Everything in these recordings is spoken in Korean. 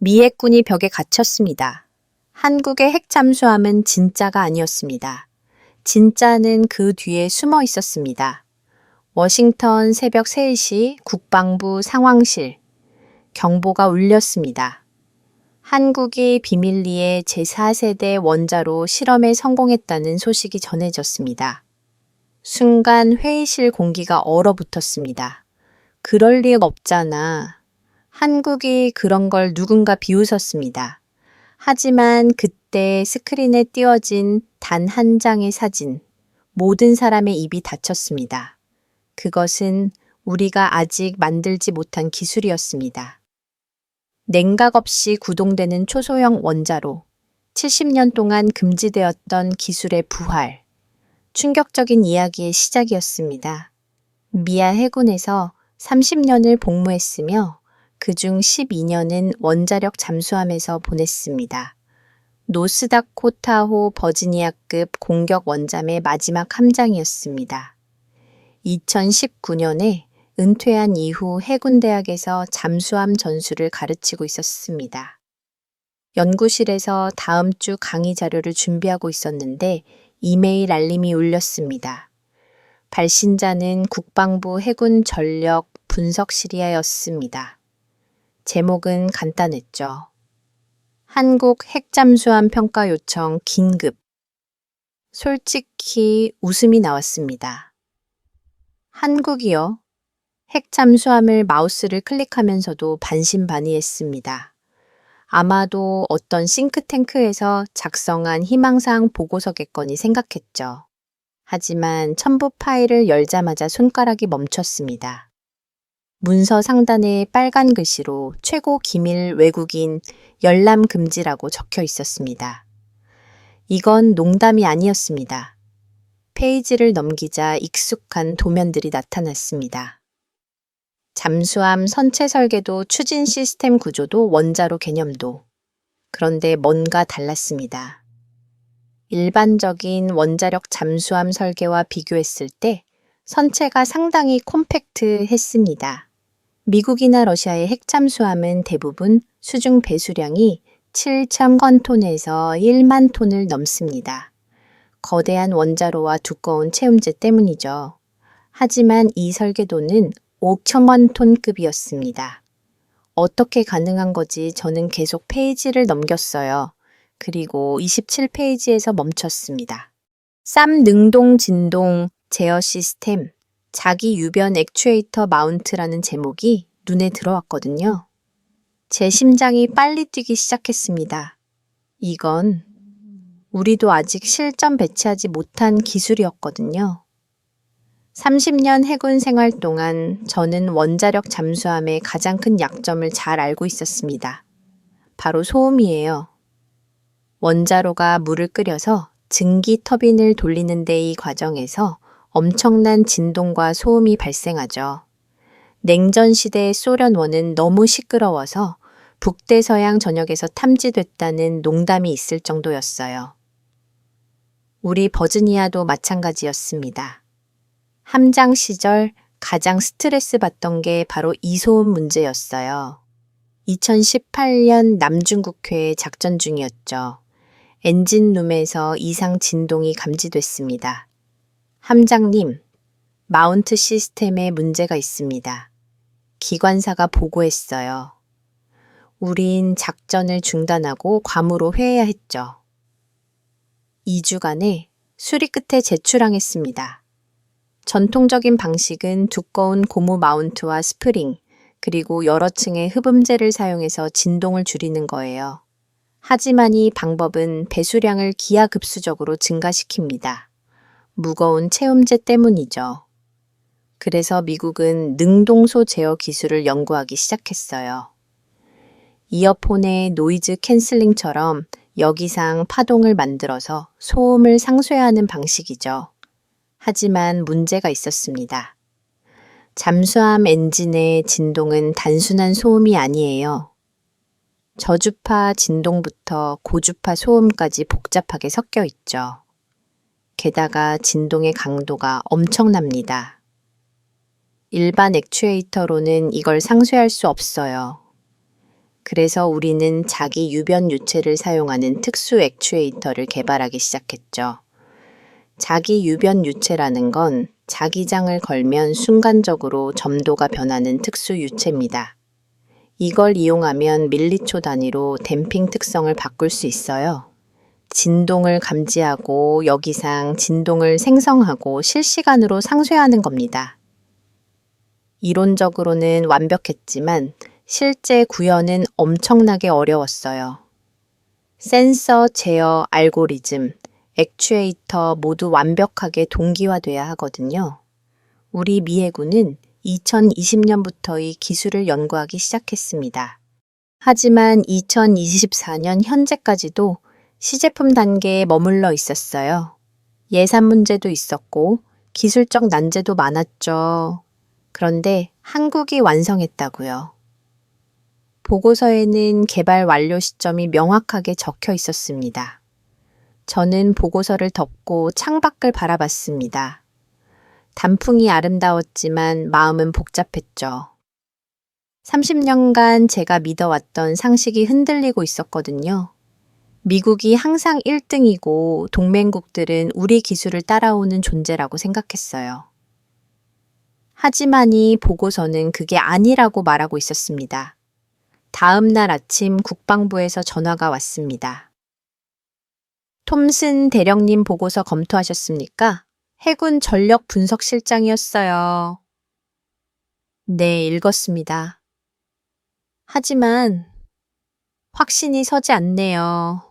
미 핵군이 벽에 갇혔습니다. 한국의 핵 잠수함은 진짜가 아니었습니다. 진짜는 그 뒤에 숨어 있었습니다. 워싱턴 새벽 3시 국방부 상황실. 경보가 울렸습니다. 한국이 비밀리에 제4세대 원자로 실험에 성공했다는 소식이 전해졌습니다. 순간 회의실 공기가 얼어붙었습니다. 그럴 리 없잖아. 한국이 그런 걸 누군가 비웃었습니다. 하지만 그때 스크린에 띄워진 단 한 장의 사진, 모든 사람의 입이 닫혔습니다. 그것은 우리가 아직 만들지 못한 기술이었습니다. 냉각 없이 구동되는 초소형 원자로, 70년 동안 금지되었던 기술의 부활, 충격적인 이야기의 시작이었습니다. 미아 해군에서 30년을 복무했으며 그중 12년은 원자력 잠수함에서 보냈습니다. 노스다코타호 버지니아급 공격 원잠의 마지막 함장이었습니다. 2019년에 은퇴한 이후 해군대학에서 잠수함 전술을 가르치고 있었습니다. 연구실에서 다음 주 강의 자료를 준비하고 있었는데 이메일 알림이 울렸습니다. 발신자는 국방부 해군 전력 분석실이었습니다. 제목은 간단했죠. 한국 핵잠수함 평가 요청 긴급. 솔직히 웃음이 나왔습니다. 한국이요? 핵잠수함을 마우스를 클릭하면서도 반신반의했습니다. 아마도 어떤 싱크탱크에서 작성한 희망사항 보고서겠거니 생각했죠. 하지만 첨부 파일을 열자마자 손가락이 멈췄습니다. 문서 상단에 빨간 글씨로 최고 기밀 외국인 열람 금지라고 적혀 있었습니다. 이건 농담이 아니었습니다. 페이지를 넘기자 익숙한 도면들이 나타났습니다. 잠수함 선체 설계도 추진 시스템 구조도 원자로 개념도. 그런데 뭔가 달랐습니다. 일반적인 원자력 잠수함 설계와 비교했을 때 선체가 상당히 콤팩트했습니다. 미국이나 러시아의 핵잠수함은 대부분 수중 배수량이 7,000건톤에서 1만 톤을 넘습니다. 거대한 원자로와 두꺼운 체움제 때문이죠. 하지만 이 설계도는 5천만 톤급이었습니다. 어떻게 가능한 거지? 저는 계속 페이지를 넘겼어요. 그리고 27페이지에서 멈췄습니다. 쌈 능동 진동 제어 시스템, 자기 유변 액추에이터 마운트라는 제목이 눈에 들어왔거든요. 제 심장이 빨리 뛰기 시작했습니다. 이건 우리도 아직 실전 배치하지 못한 기술이었거든요. 30년 해군 생활 동안 저는 원자력 잠수함의 가장 큰 약점을 잘 알고 있었습니다. 바로 소음이에요. 원자로가 물을 끓여서 증기 터빈을 돌리는 데 이 과정에서 엄청난 진동과 소음이 발생하죠. 냉전 시대의 소련원은 너무 시끄러워서 북대서양 전역에서 탐지됐다는 농담이 있을 정도였어요. 우리 버지니아도 마찬가지였습니다. 함장 시절 가장 스트레스 받던 게 바로 이 소음 문제였어요. 2018년 남중국해에 작전 중이었죠. 엔진룸에서 이상 진동이 감지됐습니다. 함장님, 마운트 시스템에 문제가 있습니다. 기관사가 보고했어요. 우린 작전을 중단하고 괌으로 회해야 했죠. 2주간에 수리 끝에 재출항했습니다. 전통적인 방식은 두꺼운 고무 마운트와 스프링, 그리고 여러 층의 흡음재를 사용해서 진동을 줄이는 거예요. 하지만 이 방법은 배수량을 기하급수적으로 증가시킵니다. 무거운 체움제 때문이죠. 그래서 미국은 능동소 제어 기술을 연구하기 시작했어요. 이어폰의 노이즈 캔슬링처럼 역이상 파동을 만들어서 소음을 상쇄하는 방식이죠. 하지만 문제가 있었습니다. 잠수함 엔진의 진동은 단순한 소음이 아니에요. 저주파 진동부터 고주파 소음까지 복잡하게 섞여 있죠. 게다가 진동의 강도가 엄청납니다. 일반 액추에이터로는 이걸 상쇄할 수 없어요. 그래서 우리는 자기 유변 유체를 사용하는 특수 액추에이터를 개발하기 시작했죠. 자기 유변 유체라는 건 자기장을 걸면 순간적으로 점도가 변하는 특수 유체입니다. 이걸 이용하면 밀리초 단위로 댐핑 특성을 바꿀 수 있어요. 진동을 감지하고 여기상 진동을 생성하고 실시간으로 상쇄하는 겁니다. 이론적으로는 완벽했지만 실제 구현은 엄청나게 어려웠어요. 센서, 제어, 알고리즘, 액추에이터 모두 완벽하게 동기화돼야 하거든요. 우리 미해군은 2020년부터 이 기술을 연구하기 시작했습니다. 하지만 2024년 현재까지도 시제품 단계에 머물러 있었어요. 예산 문제도 있었고 기술적 난제도 많았죠. 그런데 한국이 완성했다고요. 보고서에는 개발 완료 시점이 명확하게 적혀 있었습니다. 저는 보고서를 덮고 창밖을 바라봤습니다. 단풍이 아름다웠지만 마음은 복잡했죠. 30년간 제가 믿어왔던 상식이 흔들리고 있었거든요. 미국이 항상 1등이고 동맹국들은 우리 기술을 따라오는 존재라고 생각했어요. 하지만 이 보고서는 그게 아니라고 말하고 있었습니다. 다음 날 아침 국방부에서 전화가 왔습니다. 톰슨 대령님 보고서 검토하셨습니까? 해군 전력 분석 실장이었어요. 네, 읽었습니다. 하지만 확신이 서지 않네요.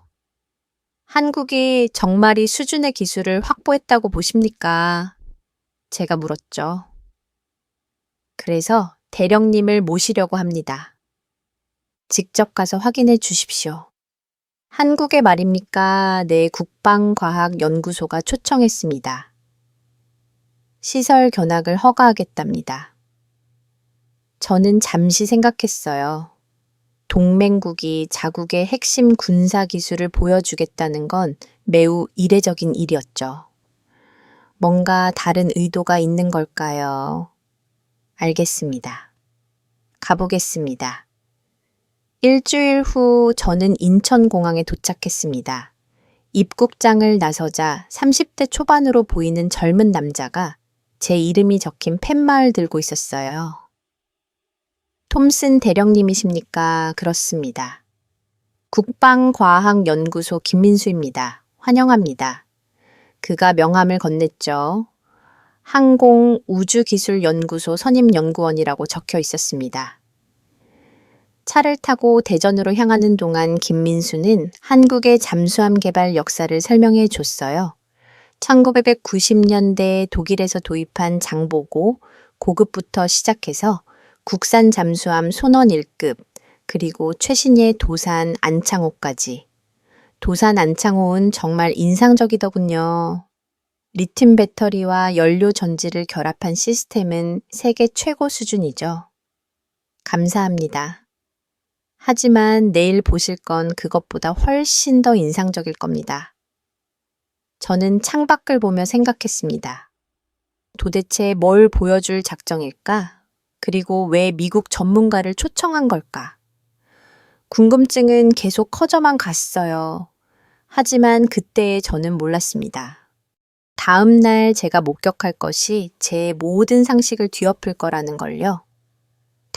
한국이 정말 이 수준의 기술을 확보했다고 보십니까? 제가 물었죠. 그래서 대령님을 모시려고 합니다. 직접 가서 확인해 주십시오. 한국의 말입니까? 네, 국방과학연구소가 초청했습니다. 시설 견학을 허가하겠답니다. 저는 잠시 생각했어요. 동맹국이 자국의 핵심 군사 기술을 보여주겠다는 건 매우 이례적인 일이었죠. 뭔가 다른 의도가 있는 걸까요? 알겠습니다. 가보겠습니다. 일주일 후 저는 인천공항에 도착했습니다. 입국장을 나서자 30대 초반으로 보이는 젊은 남자가 제 이름이 적힌 팻말을 들고 있었어요. 톰슨 대령님이십니까? 그렇습니다. 국방과학연구소 김민수입니다. 환영합니다. 그가 명함을 건넸죠. 항공우주기술연구소 선임연구원이라고 적혀 있었습니다. 차를 타고 대전으로 향하는 동안 김민수는 한국의 잠수함 개발 역사를 설명해 줬어요. 1990년대 독일에서 도입한 장보고, 고급부터 시작해서 국산 잠수함 손원 1급, 그리고 최신의 도산 안창호까지. 도산 안창호는 정말 인상적이더군요. 리튬 배터리와 연료 전지를 결합한 시스템은 세계 최고 수준이죠. 감사합니다. 하지만 내일 보실 건 그것보다 훨씬 더 인상적일 겁니다. 저는 창밖을 보며 생각했습니다. 도대체 뭘 보여줄 작정일까? 그리고 왜 미국 전문가를 초청한 걸까? 궁금증은 계속 커져만 갔어요. 하지만 그때의 저는 몰랐습니다. 다음 날 제가 목격할 것이 제 모든 상식을 뒤엎을 거라는 걸요.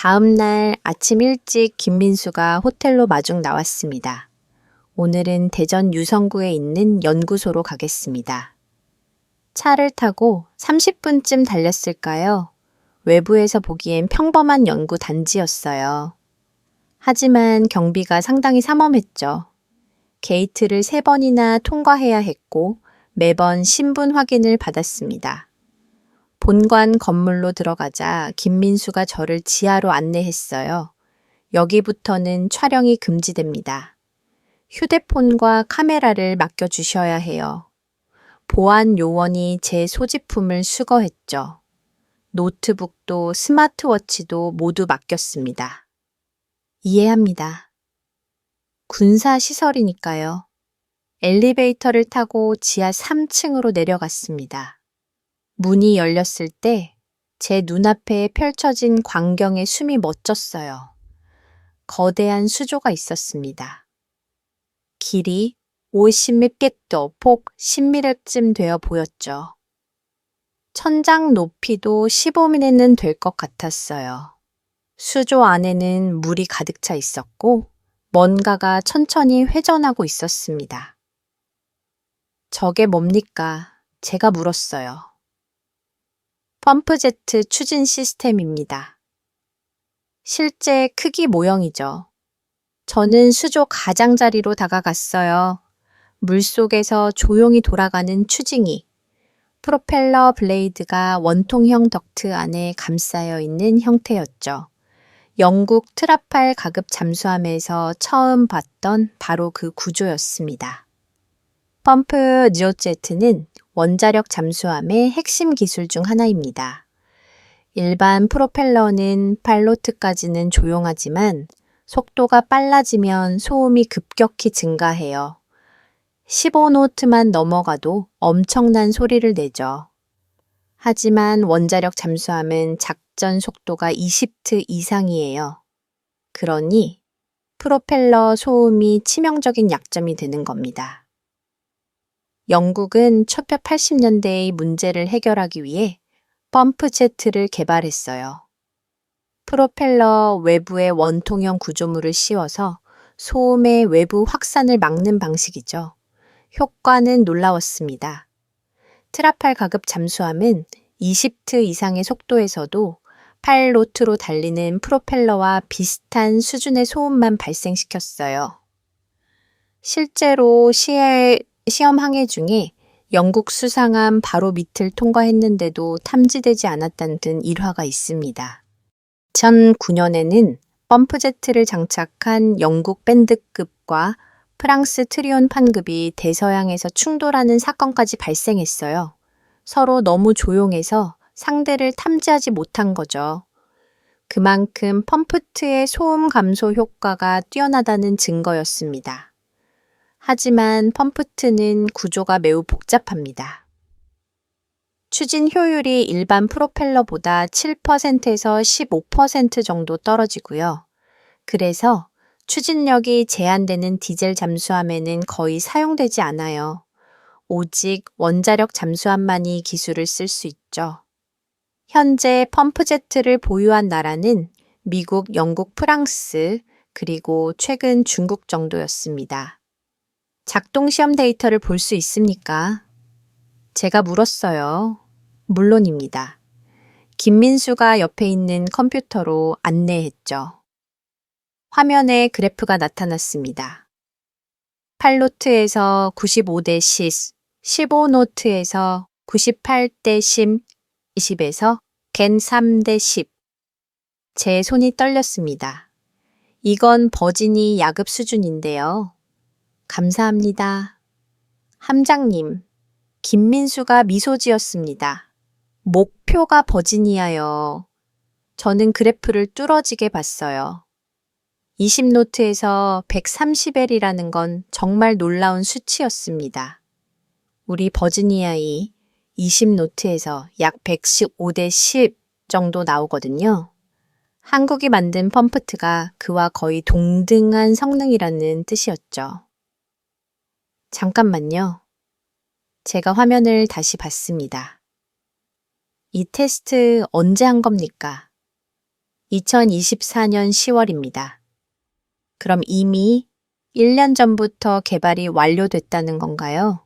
다음 날 아침 일찍 김민수가 호텔로 마중 나왔습니다. 오늘은 대전 유성구에 있는 연구소로 가겠습니다. 차를 타고 30분쯤 달렸을까요? 외부에서 보기엔 평범한 연구 단지였어요. 하지만 경비가 상당히 삼엄했죠. 게이트를 3번이나 통과해야 했고 매번 신분 확인을 받았습니다. 본관 건물로 들어가자 김민수가 저를 지하로 안내했어요. 여기부터는 촬영이 금지됩니다. 휴대폰과 카메라를 맡겨주셔야 해요. 보안 요원이 제 소지품을 수거했죠. 노트북도 스마트워치도 모두 맡겼습니다. 이해합니다. 군사시설이니까요. 엘리베이터를 타고 지하 3층으로 내려갔습니다. 문이 열렸을 때 제 눈앞에 펼쳐진 광경의 숨이 멎었어요. 거대한 수조가 있었습니다. 길이 50m도, 폭 10m쯤 되어 보였죠. 천장 높이도 15m는 될 것 같았어요. 수조 안에는 물이 가득 차 있었고 뭔가가 천천히 회전하고 있었습니다. 저게 뭡니까? 제가 물었어요. 펌프제트 추진 시스템입니다. 실제 크기 모형이죠. 저는 수조 가장자리로 다가갔어요. 물속에서 조용히 돌아가는 추징이, 프로펠러 블레이드가 원통형 덕트 안에 감싸여 있는 형태였죠. 영국 트라팔 가급 잠수함에서 처음 봤던 바로 그 구조였습니다. 펌프 니오제트는 원자력 잠수함의 핵심 기술 중 하나입니다. 일반 프로펠러는 팔로트까지는 조용하지만 속도가 빨라지면 소음이 급격히 증가해요. 15노트만 넘어가도 엄청난 소리를 내죠. 하지만 원자력 잠수함은 작전 속도가 20트 이상이에요. 그러니 프로펠러 소음이 치명적인 약점이 되는 겁니다. 영국은 1980년대의 문제를 해결하기 위해 펌프제트를 개발했어요. 프로펠러 외부에 원통형 구조물을 씌워서 소음의 외부 확산을 막는 방식이죠. 효과는 놀라웠습니다. 트라팔 가급 잠수함은 20트 이상의 속도에서도 8노트로 달리는 프로펠러와 비슷한 수준의 소음만 발생시켰어요. 실제로 시험 항해 중에 영국 수상함 바로 밑을 통과했는데도 탐지되지 않았다는 일화가 있습니다. 2009년에는 펌프제트를 장착한 영국 밴드급과 프랑스 트리온 판급이 대서양에서 충돌하는 사건까지 발생했어요. 서로 너무 조용해서 상대를 탐지하지 못한 거죠. 그만큼 펌프트의 소음 감소 효과가 뛰어나다는 증거였습니다. 하지만 펌프트는 구조가 매우 복잡합니다. 추진 효율이 일반 프로펠러보다 7%에서 15% 정도 떨어지고요. 그래서 추진력이 제한되는 디젤 잠수함에는 거의 사용되지 않아요. 오직 원자력 잠수함만이 기술을 쓸 수 있죠. 현재 펌프제트를 보유한 나라는 미국, 영국, 프랑스, 그리고 최근 중국 정도였습니다. 작동 시험 데이터를 볼 수 있습니까? 제가 물었어요. 물론입니다. 김민수가 옆에 있는 컴퓨터로 안내했죠. 화면에 그래프가 나타났습니다. 8노트에서 95대 10, 15노트에서 98대 10, 20에서 겐 3대 10. 제 손이 떨렸습니다. 이건 버지니 야급 수준인데요. 감사합니다. 함장님, 김민수가 미소 지었습니다. 목표가 버지니아요. 저는 그래프를 뚫어지게 봤어요. 20노트에서 130L이라는 건 정말 놀라운 수치였습니다. 우리 버지니아이 20노트에서 약 115대 10 정도 나오거든요. 한국이 만든 펌프트가 그와 거의 동등한 성능이라는 뜻이었죠. 잠깐만요. 제가 화면을 다시 봤습니다. 이 테스트 언제 한 겁니까? 2024년 10월입니다. 그럼 이미 1년 전부터 개발이 완료됐다는 건가요?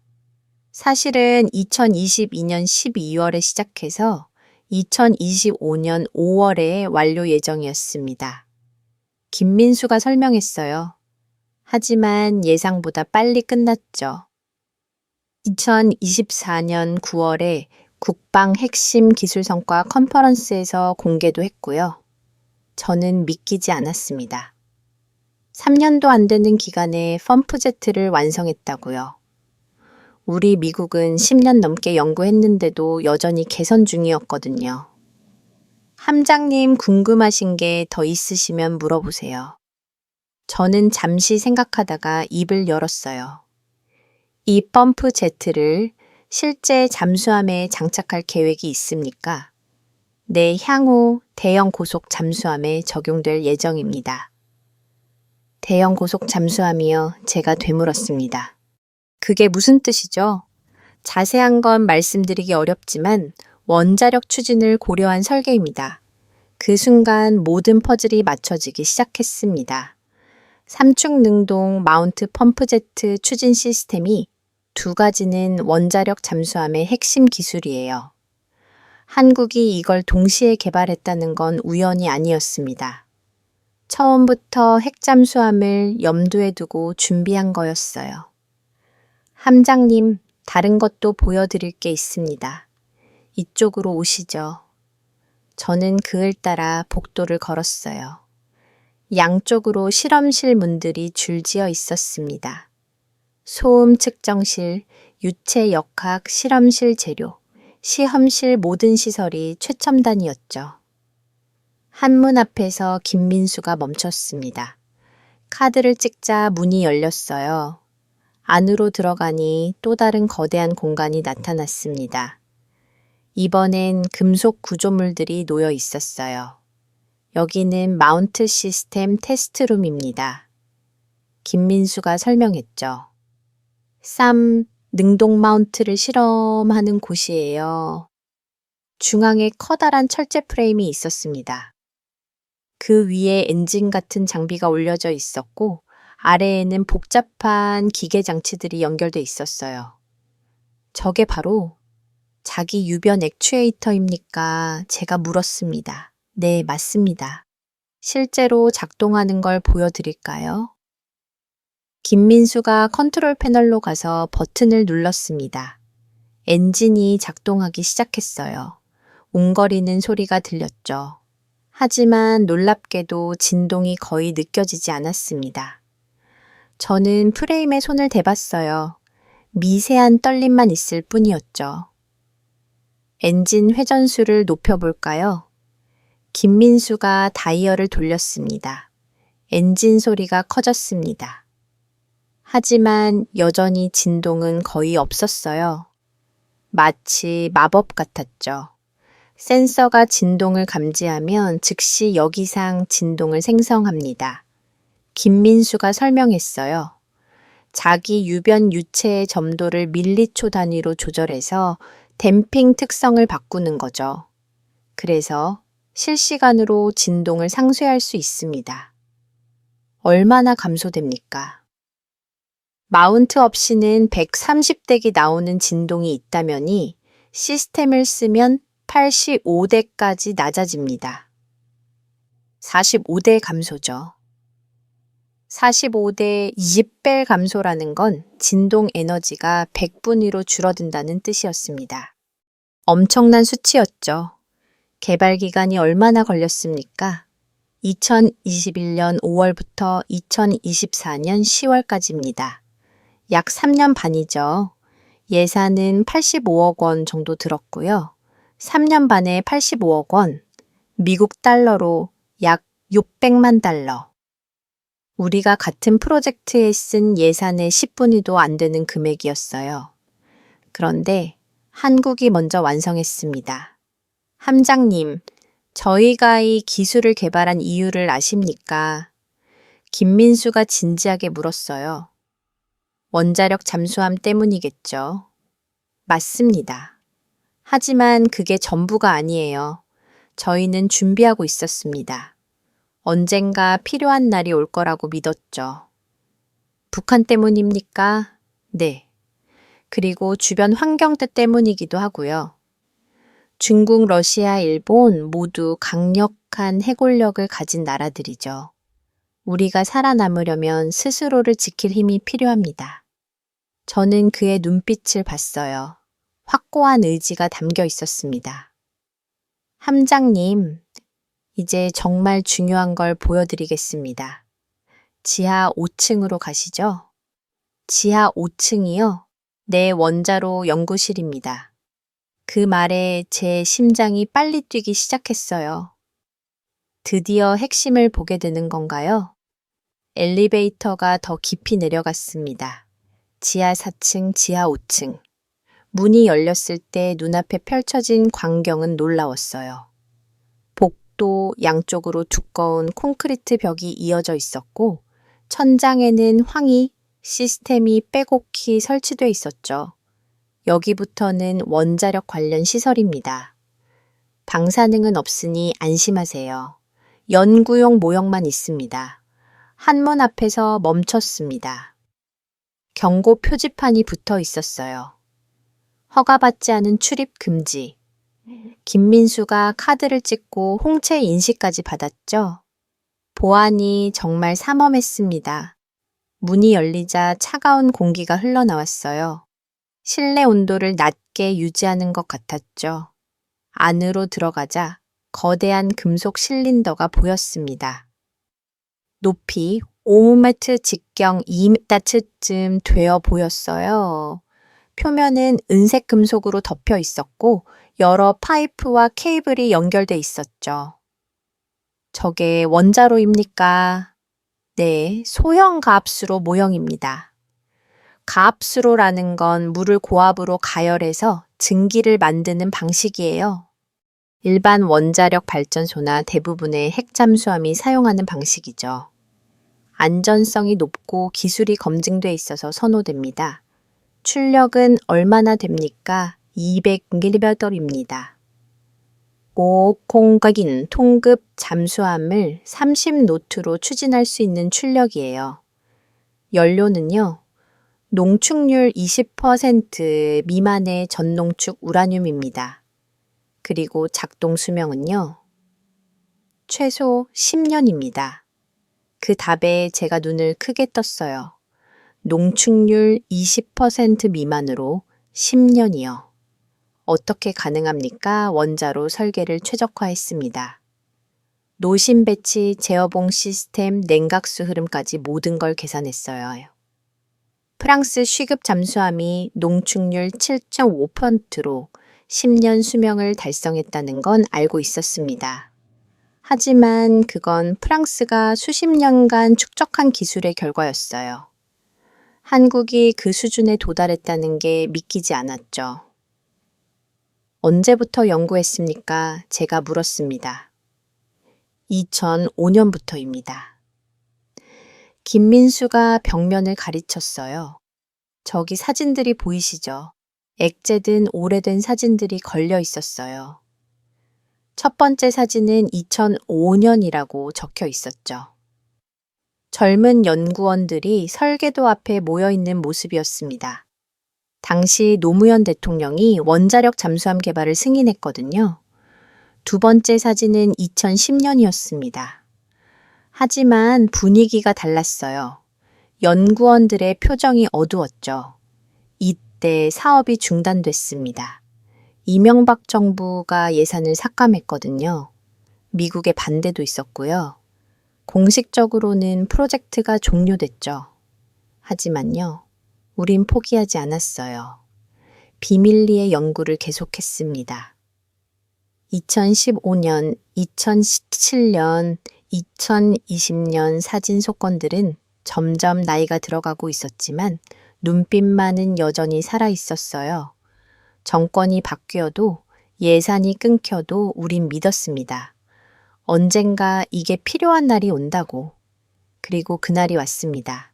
사실은 2022년 12월에 시작해서 2025년 5월에 완료 예정이었습니다. 김민수가 설명했어요. 하지만 예상보다 빨리 끝났죠. 2024년 9월에 국방 핵심 기술 성과 컨퍼런스에서 공개도 했고요. 저는 믿기지 않았습니다. 3년도 안 되는 기간에 펌프제트를 완성했다고요. 우리 미국은 10년 넘게 연구했는데도 여전히 개선 중이었거든요. 함장님 궁금하신 게 더 있으시면 물어보세요. 저는 잠시 생각하다가 입을 열었어요. 이 펌프제트를 실제 잠수함에 장착할 계획이 있습니까? 네, 향후 대형 고속 잠수함에 적용될 예정입니다. 대형 고속 잠수함이요. 제가 되물었습니다. 그게 무슨 뜻이죠? 자세한 건 말씀드리기 어렵지만 원자력 추진을 고려한 설계입니다. 그 순간 모든 퍼즐이 맞춰지기 시작했습니다. 삼축 능동 마운트 펌프제트 추진 시스템이 두 가지는 원자력 잠수함의 핵심 기술이에요. 한국이 이걸 동시에 개발했다는 건 우연이 아니었습니다. 처음부터 핵잠수함을 염두에 두고 준비한 거였어요. 함장님, 다른 것도 보여드릴 게 있습니다. 이쪽으로 오시죠. 저는 그을 따라 복도를 걸었어요. 양쪽으로 실험실 문들이 줄지어 있었습니다. 소음 측정실, 유체 역학 실험실 재료, 시험실 모든 시설이 최첨단이었죠. 한문 앞에서 김민수가 멈췄습니다. 카드를 찍자 문이 열렸어요. 안으로 들어가니 또 다른 거대한 공간이 나타났습니다. 이번엔 금속 구조물들이 놓여 있었어요. 여기는 마운트 시스템 테스트룸입니다. 김민수가 설명했죠. 쌈 능동 마운트를 실험하는 곳이에요. 중앙에 커다란 철제 프레임이 있었습니다. 그 위에 엔진 같은 장비가 올려져 있었고 아래에는 복잡한 기계 장치들이 연결돼 있었어요. 저게 바로 자기 유변 액추에이터입니까? 제가 물었습니다. 네, 맞습니다. 실제로 작동하는 걸 보여드릴까요? 김민수가 컨트롤 패널로 가서 버튼을 눌렀습니다. 엔진이 작동하기 시작했어요. 웅거리는 소리가 들렸죠. 하지만 놀랍게도 진동이 거의 느껴지지 않았습니다. 저는 프레임에 손을 대봤어요. 미세한 떨림만 있을 뿐이었죠. 엔진 회전수를 높여볼까요? 김민수가 다이얼을 돌렸습니다. 엔진 소리가 커졌습니다. 하지만 여전히 진동은 거의 없었어요. 마치 마법 같았죠. 센서가 진동을 감지하면 즉시 여기상 진동을 생성합니다. 김민수가 설명했어요. 자기 유변 유체의 점도를 밀리초 단위로 조절해서 댐핑 특성을 바꾸는 거죠. 그래서 실시간으로 진동을 상쇄할 수 있습니다. 얼마나 감소됩니까? 마운트 없이는 130덱이 나오는 진동이 있다면이 시스템을 쓰면 85대까지 낮아집니다. 45대 감소죠. 45대 20배 감소라는 건 진동 에너지가 100분위로 줄어든다는 뜻이었습니다. 엄청난 수치였죠. 개발 기간이 얼마나 걸렸습니까? 2021년 5월부터 2024년 10월까지입니다. 약 3년 반이죠. 예산은 85억 원 정도 들었고요. 3년 반에 85억 원, 미국 달러로 약 600만 달러. 우리가 같은 프로젝트에 쓴 예산의 10분위도 안 되는 금액이었어요. 그런데 한국이 먼저 완성했습니다. 함장님, 저희가 이 기술을 개발한 이유를 아십니까? 김민수가 진지하게 물었어요. 원자력 잠수함 때문이겠죠. 맞습니다. 하지만 그게 전부가 아니에요. 저희는 준비하고 있었습니다. 언젠가 필요한 날이 올 거라고 믿었죠. 북한 때문입니까? 네. 그리고 주변 환경 때문이기도 하고요. 중국, 러시아, 일본 모두 강력한 해골력을 가진 나라들이죠. 우리가 살아남으려면 스스로를 지킬 힘이 필요합니다. 저는 그의 눈빛을 봤어요. 확고한 의지가 담겨 있었습니다. 함장님, 이제 정말 중요한 걸 보여드리겠습니다. 지하 5층으로 가시죠? 지하 5층이요? 네, 원자로 연구실입니다. 그 말에 제 심장이 빨리 뛰기 시작했어요. 드디어 핵심을 보게 되는 건가요? 엘리베이터가 더 깊이 내려갔습니다. 지하 4층, 지하 5층. 문이 열렸을 때 눈앞에 펼쳐진 광경은 놀라웠어요. 복도 양쪽으로 두꺼운 콘크리트 벽이 이어져 있었고 천장에는 황희 시스템이 빼곡히 설치돼 있었죠. 여기부터는 원자력 관련 시설입니다. 방사능은 없으니 안심하세요. 연구용 모형만 있습니다. 한문 앞에서 멈췄습니다. 경고 표지판이 붙어 있었어요. 허가받지 않은 출입 금지. 김민수가 카드를 찍고 홍채 인식까지 받았죠. 보안이 정말 삼엄했습니다. 문이 열리자 차가운 공기가 흘러나왔어요. 실내 온도를 낮게 유지하는 것 같았죠. 안으로 들어가자 거대한 금속 실린더가 보였습니다. 높이 5m 직경 2m쯤 되어 보였어요. 표면은 은색 금속으로 덮여 있었고 여러 파이프와 케이블이 연결돼 있었죠. 저게 원자로입니까? 네, 소형 가압수로 모형입니다. 가압수로라는 건 물을 고압으로 가열해서 증기를 만드는 방식이에요. 일반 원자력 발전소나 대부분의 핵잠수함이 사용하는 방식이죠. 안전성이 높고 기술이 검증돼 있어서 선호됩니다. 출력은 얼마나 됩니까? 200ml입니다. 고공각인 통급 잠수함을 30노트로 추진할 수 있는 출력이에요. 연료는요, 농축률 20% 미만의 전농축 우라늄입니다. 그리고 작동 수명은요, 최소 10년입니다. 그 답에 제가 눈을 크게 떴어요. 농축률 20% 미만으로 10년이요. 어떻게 가능합니까? 원자로 설계를 최적화했습니다. 노심 배치, 제어봉 시스템, 냉각수 흐름까지 모든 걸 계산했어요. 프랑스 쉬급 잠수함이 농축률 7.5%로 10년 수명을 달성했다는 건 알고 있었습니다. 하지만 그건 프랑스가 수십 년간 축적한 기술의 결과였어요. 한국이 그 수준에 도달했다는 게 믿기지 않았죠. 언제부터 연구했습니까? 제가 물었습니다. 2005년부터입니다. 김민수가 벽면을 가리쳤어요. 저기 사진들이 보이시죠? 액제든 오래된 사진들이 걸려 있었어요. 첫 번째 사진은 2005년이라고 적혀 있었죠. 젊은 연구원들이 설계도 앞에 모여 있는 모습이었습니다. 당시 노무현 대통령이 원자력 잠수함 개발을 승인했거든요. 두 번째 사진은 2010년이었습니다. 하지만 분위기가 달랐어요. 연구원들의 표정이 어두웠죠. 이때 사업이 중단됐습니다. 이명박 정부가 예산을 삭감했거든요. 미국의 반대도 있었고요. 공식적으로는 프로젝트가 종료됐죠. 하지만요, 우린 포기하지 않았어요. 비밀리에 연구를 계속했습니다. 2015년, 2017년, 2020년 사진 속건들은 점점 나이가 들어가고 있었지만 눈빛만은 여전히 살아 있었어요. 정권이 바뀌어도 예산이 끊겨도 우린 믿었습니다. 언젠가 이게 필요한 날이 온다고. 그리고 그날이 왔습니다.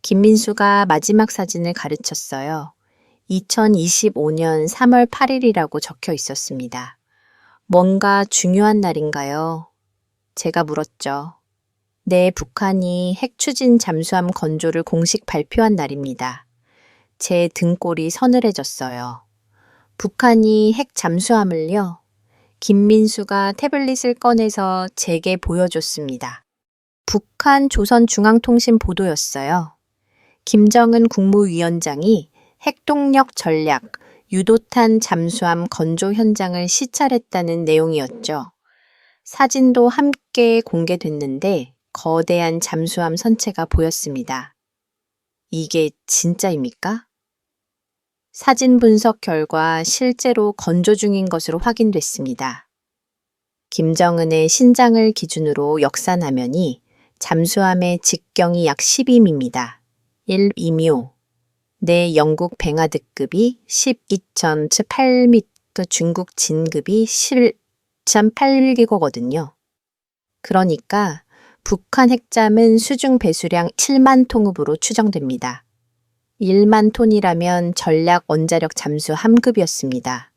김민수가 마지막 사진을 가르쳤어요. 2025년 3월 8일이라고 적혀 있었습니다. 뭔가 중요한 날인가요? 제가 물었죠. 네, 북한이 핵추진 잠수함 건조를 공식 발표한 날입니다. 제 등골이 서늘해졌어요. 북한이 핵 잠수함을요? 김민수가 태블릿을 꺼내서 제게 보여줬습니다. 북한 조선중앙통신 보도였어요. 김정은 국무위원장이 핵동력 전략, 유도탄 잠수함 건조 현장을 시찰했다는 내용이었죠. 사진도 함께 공개됐는데 거대한 잠수함 선체가 보였습니다. 이게 진짜입니까? 사진 분석 결과 실제로 건조 중인 것으로 확인됐습니다. 김정은의 신장을 기준으로 역산하면이 잠수함의 직경이 약 12미입니다. 1미오. 내 영국 뱅하드급이 12.8m, 중국 진급이 11.8기거든요. 그러니까 북한 핵잠은 수중 배수량 7만 톤읍으로 추정됩니다. 1만 톤이라면 전략 원자력 잠수 함급이었습니다.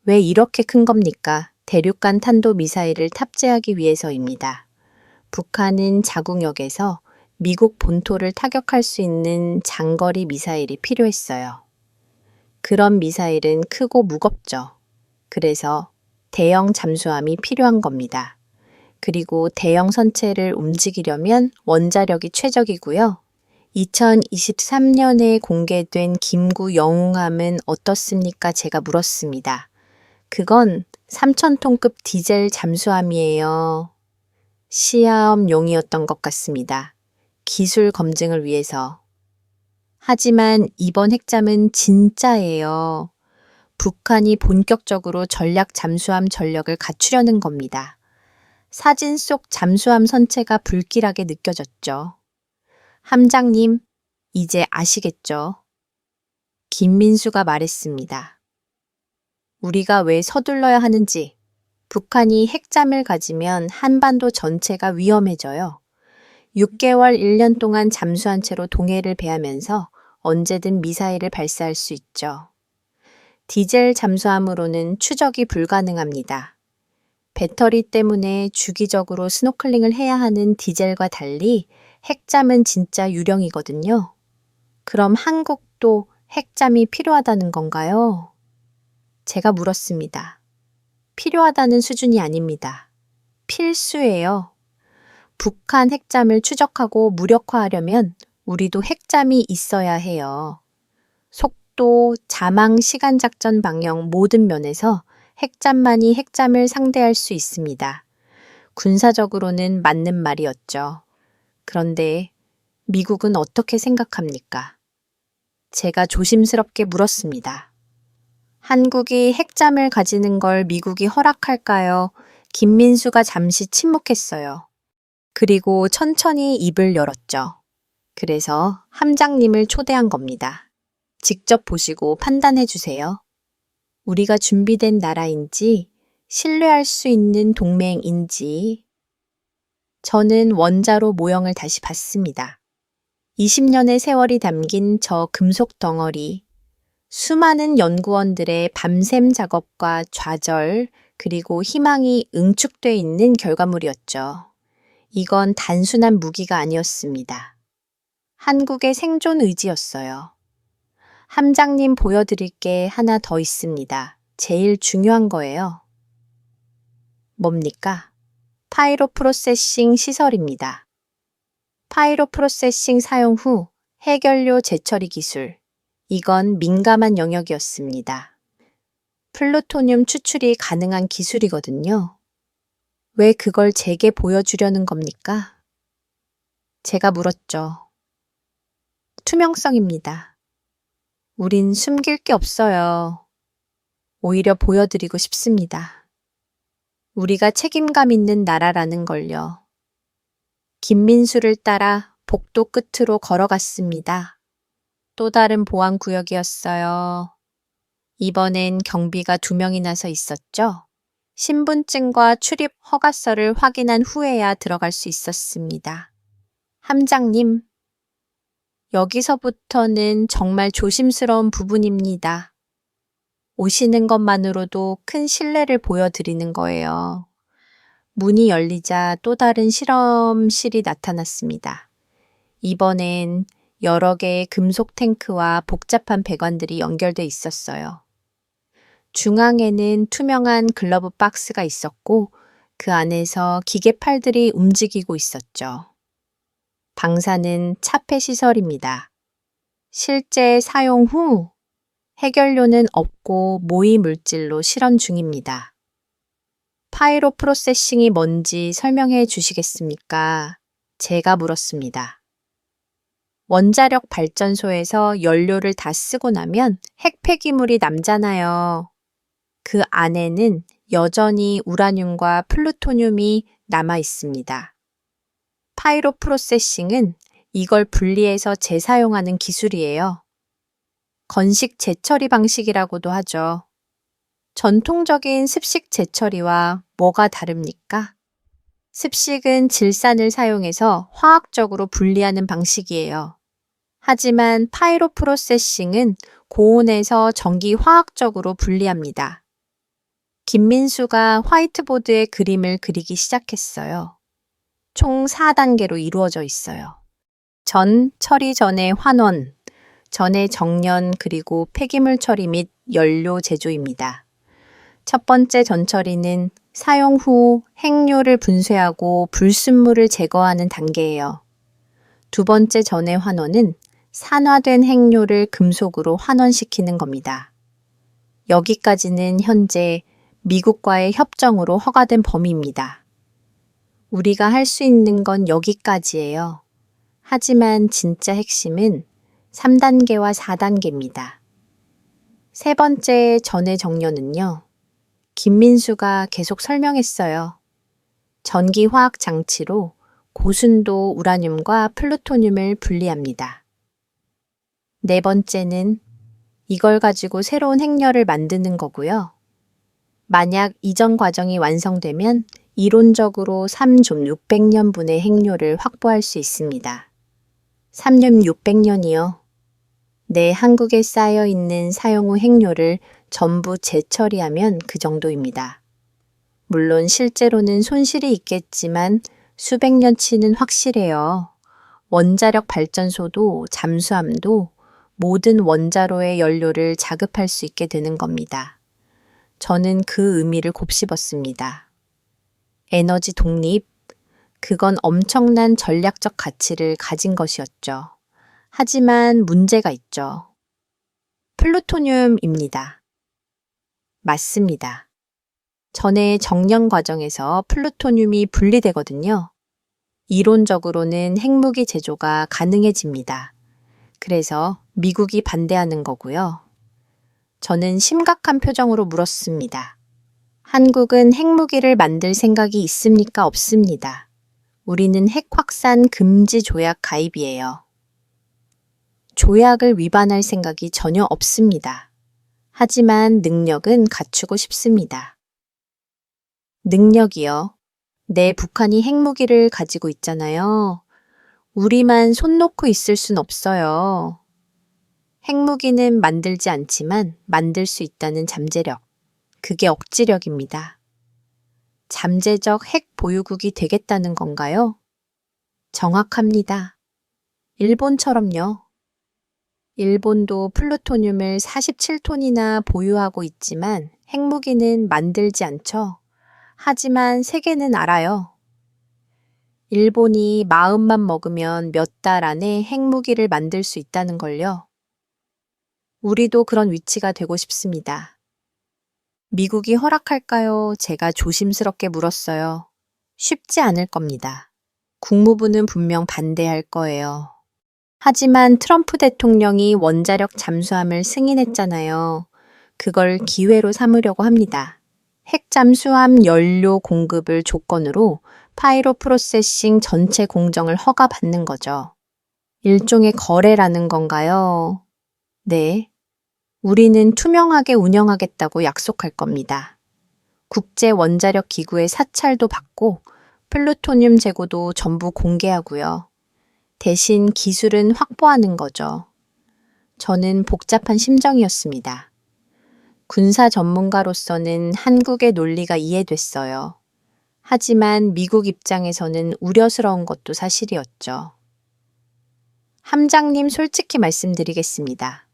왜 이렇게 큰 겁니까? 대륙간 탄도미사일을 탑재하기 위해서입니다. 북한은 자국역에서 미국 본토를 타격할 수 있는 장거리 미사일이 필요했어요. 그런 미사일은 크고 무겁죠. 그래서 대형 잠수함이 필요한 겁니다. 그리고 대형 선체를 움직이려면 원자력이 최적이고요. 2023년에 공개된 김구 영웅함은 어떻습니까? 제가 물었습니다. 그건 3,000톤급 디젤 잠수함이에요. 시험용이었던 것 같습니다. 기술 검증을 위해서. 하지만 이번 핵잠은 진짜예요. 북한이 본격적으로 전략 잠수함 전력을 갖추려는 겁니다. 사진 속 잠수함 선체가 불길하게 느껴졌죠. 함장님, 이제 아시겠죠? 김민수가 말했습니다. 우리가 왜 서둘러야 하는지. 북한이 핵잠을 가지면 한반도 전체가 위험해져요. 6개월, 1년 동안 잠수한 채로 동해를 배하면서 언제든 미사일을 발사할 수 있죠. 디젤 잠수함으로는 추적이 불가능합니다. 배터리 때문에 주기적으로 스노클링을 해야 하는 디젤과 달리 핵잠은 진짜 유령이거든요. 그럼 한국도 핵잠이 필요하다는 건가요? 제가 물었습니다. 필요하다는 수준이 아닙니다. 필수예요. 북한 핵잠을 추적하고 무력화하려면 우리도 핵잠이 있어야 해요. 속도, 자망, 시간 작전 방향 모든 면에서 핵잠만이 핵잠을 상대할 수 있습니다. 군사적으로는 맞는 말이었죠. 그런데 미국은 어떻게 생각합니까? 제가 조심스럽게 물었습니다. 한국이 핵잠을 가지는 걸 미국이 허락할까요? 김민수가 잠시 침묵했어요. 그리고 천천히 입을 열었죠. 그래서 함장님을 초대한 겁니다. 직접 보시고 판단해 주세요. 우리가 준비된 나라인지, 신뢰할 수 있는 동맹인지. 저는 원자로 모형을 다시 봤습니다. 20년의 세월이 담긴 저 금속 덩어리, 수많은 연구원들의 밤샘 작업과 좌절, 그리고 희망이 응축돼 있는 결과물이었죠. 이건 단순한 무기가 아니었습니다. 한국의 생존 의지였어요. 함장님 보여드릴 게 하나 더 있습니다. 제일 중요한 거예요. 뭡니까? 파이로 프로세싱 시설입니다. 파이로 프로세싱 사용 후 해결료 재처리 기술. 이건 민감한 영역이었습니다. 플루토늄 추출이 가능한 기술이거든요. 왜 그걸 제게 보여주려는 겁니까? 제가 물었죠. 투명성입니다. 우린 숨길 게 없어요. 오히려 보여드리고 싶습니다. 우리가 책임감 있는 나라라는 걸요. 김민수를 따라 복도 끝으로 걸어갔습니다. 또 다른 보안 구역이었어요. 이번엔 경비가 2명이나서 있었죠. 신분증과 출입 허가서를 확인한 후에야 들어갈 수 있었습니다. 함장님, 여기서부터는 정말 조심스러운 부분입니다. 오시는 것만으로도 큰 신뢰를 보여드리는 거예요. 문이 열리자 또 다른 실험실이 나타났습니다. 이번엔 여러 개의 금속 탱크와 복잡한 배관들이 연결돼 있었어요. 중앙에는 투명한 글러브 박스가 있었고 그 안에서 기계팔들이 움직이고 있었죠. 방사는 차폐 시설입니다. 실제 사용 후 해결료는 없고 모의 물질로 실험 중입니다. 파이로 프로세싱이 뭔지 설명해 주시겠습니까? 제가 물었습니다. 원자력 발전소에서 연료를 다 쓰고 나면 핵 폐기물이 남잖아요. 그 안에는 여전히 우라늄과 플루토늄이 남아 있습니다. 파이로 프로세싱은 이걸 분리해서 재사용하는 기술이에요. 건식 재처리 방식이라고도 하죠. 전통적인 습식 재처리와 뭐가 다릅니까? 습식은 질산을 사용해서 화학적으로 분리하는 방식이에요. 하지만 파이로프로세싱은 고온에서 전기 화학적으로 분리합니다. 김민수가 화이트보드에 그림을 그리기 시작했어요. 총 4단계로 이루어져 있어요. 전, 처리 전의 환원, 전의 정련 그리고 폐기물 처리 및 연료 제조입니다. 첫 번째 전처리는 사용 후 핵료를 분쇄하고 불순물을 제거하는 단계예요. 두 번째 전의 환원은 산화된 핵료를 금속으로 환원시키는 겁니다. 여기까지는 현재 미국과의 협정으로 허가된 범위입니다. 우리가 할 수 있는 건 여기까지예요. 하지만 진짜 핵심은 3단계와 4단계입니다. 세 번째 전의 정련은요. 김민수가 계속 설명했어요. 전기화학 장치로 고순도 우라늄과 플루토늄을 분리합니다. 네 번째는 이걸 가지고 새로운 핵료를 만드는 거고요. 만약 이전 과정이 완성되면 이론적으로 3좀 600년분의 핵료를 확보할 수 있습니다. 3년 600년이요. 네, 한국에 쌓여 있는 사용 후 핵료를 전부 재처리하면 그 정도입니다. 물론 실제로는 손실이 있겠지만 수백 년치는 확실해요. 원자력 발전소도 잠수함도 모든 원자로의 연료를 자급할 수 있게 되는 겁니다. 저는 그 의미를 곱씹었습니다. 에너지 독립, 그건 엄청난 전략적 가치를 가진 것이었죠. 하지만 문제가 있죠. 플루토늄입니다. 맞습니다. 전의 정련 과정에서 플루토늄이 분리되거든요. 이론적으로는 핵무기 제조가 가능해집니다. 그래서 미국이 반대하는 거고요. 저는 심각한 표정으로 물었습니다. 한국은 핵무기를 만들 생각이 있습니까? 없습니다. 우리는 핵 확산 금지 조약 가입이에요. 조약을 위반할 생각이 전혀 없습니다. 하지만 능력은 갖추고 싶습니다. 능력이요? 네, 북한이 핵무기를 가지고 있잖아요. 우리만 손 놓고 있을 순 없어요. 핵무기는 만들지 않지만 만들 수 있다는 잠재력. 그게 억지력입니다. 잠재적 핵 보유국이 되겠다는 건가요? 정확합니다. 일본처럼요. 일본도 플루토늄을 47톤이나 보유하고 있지만 핵무기는 만들지 않죠. 하지만 세계는 알아요. 일본이 마음만 먹으면 몇 달 안에 핵무기를 만들 수 있다는 걸요. 우리도 그런 위치가 되고 싶습니다. 미국이 허락할까요? 제가 조심스럽게 물었어요. 쉽지 않을 겁니다. 국무부는 분명 반대할 거예요. 하지만 트럼프 대통령이 원자력 잠수함을 승인했잖아요. 그걸 기회로 삼으려고 합니다. 핵 잠수함 연료 공급을 조건으로 파이로 프로세싱 전체 공정을 허가받는 거죠. 일종의 거래라는 건가요? 네. 우리는 투명하게 운영하겠다고 약속할 겁니다. 국제 원자력 기구의 사찰도 받고 플루토늄 재고도 전부 공개하고요. 대신 기술은 확보하는 거죠. 저는 복잡한 심정이었습니다. 군사 전문가로서는 한국의 논리가 이해됐어요. 하지만 미국 입장에서는 우려스러운 것도 사실이었죠. 함장님 솔직히 말씀드리겠습니다.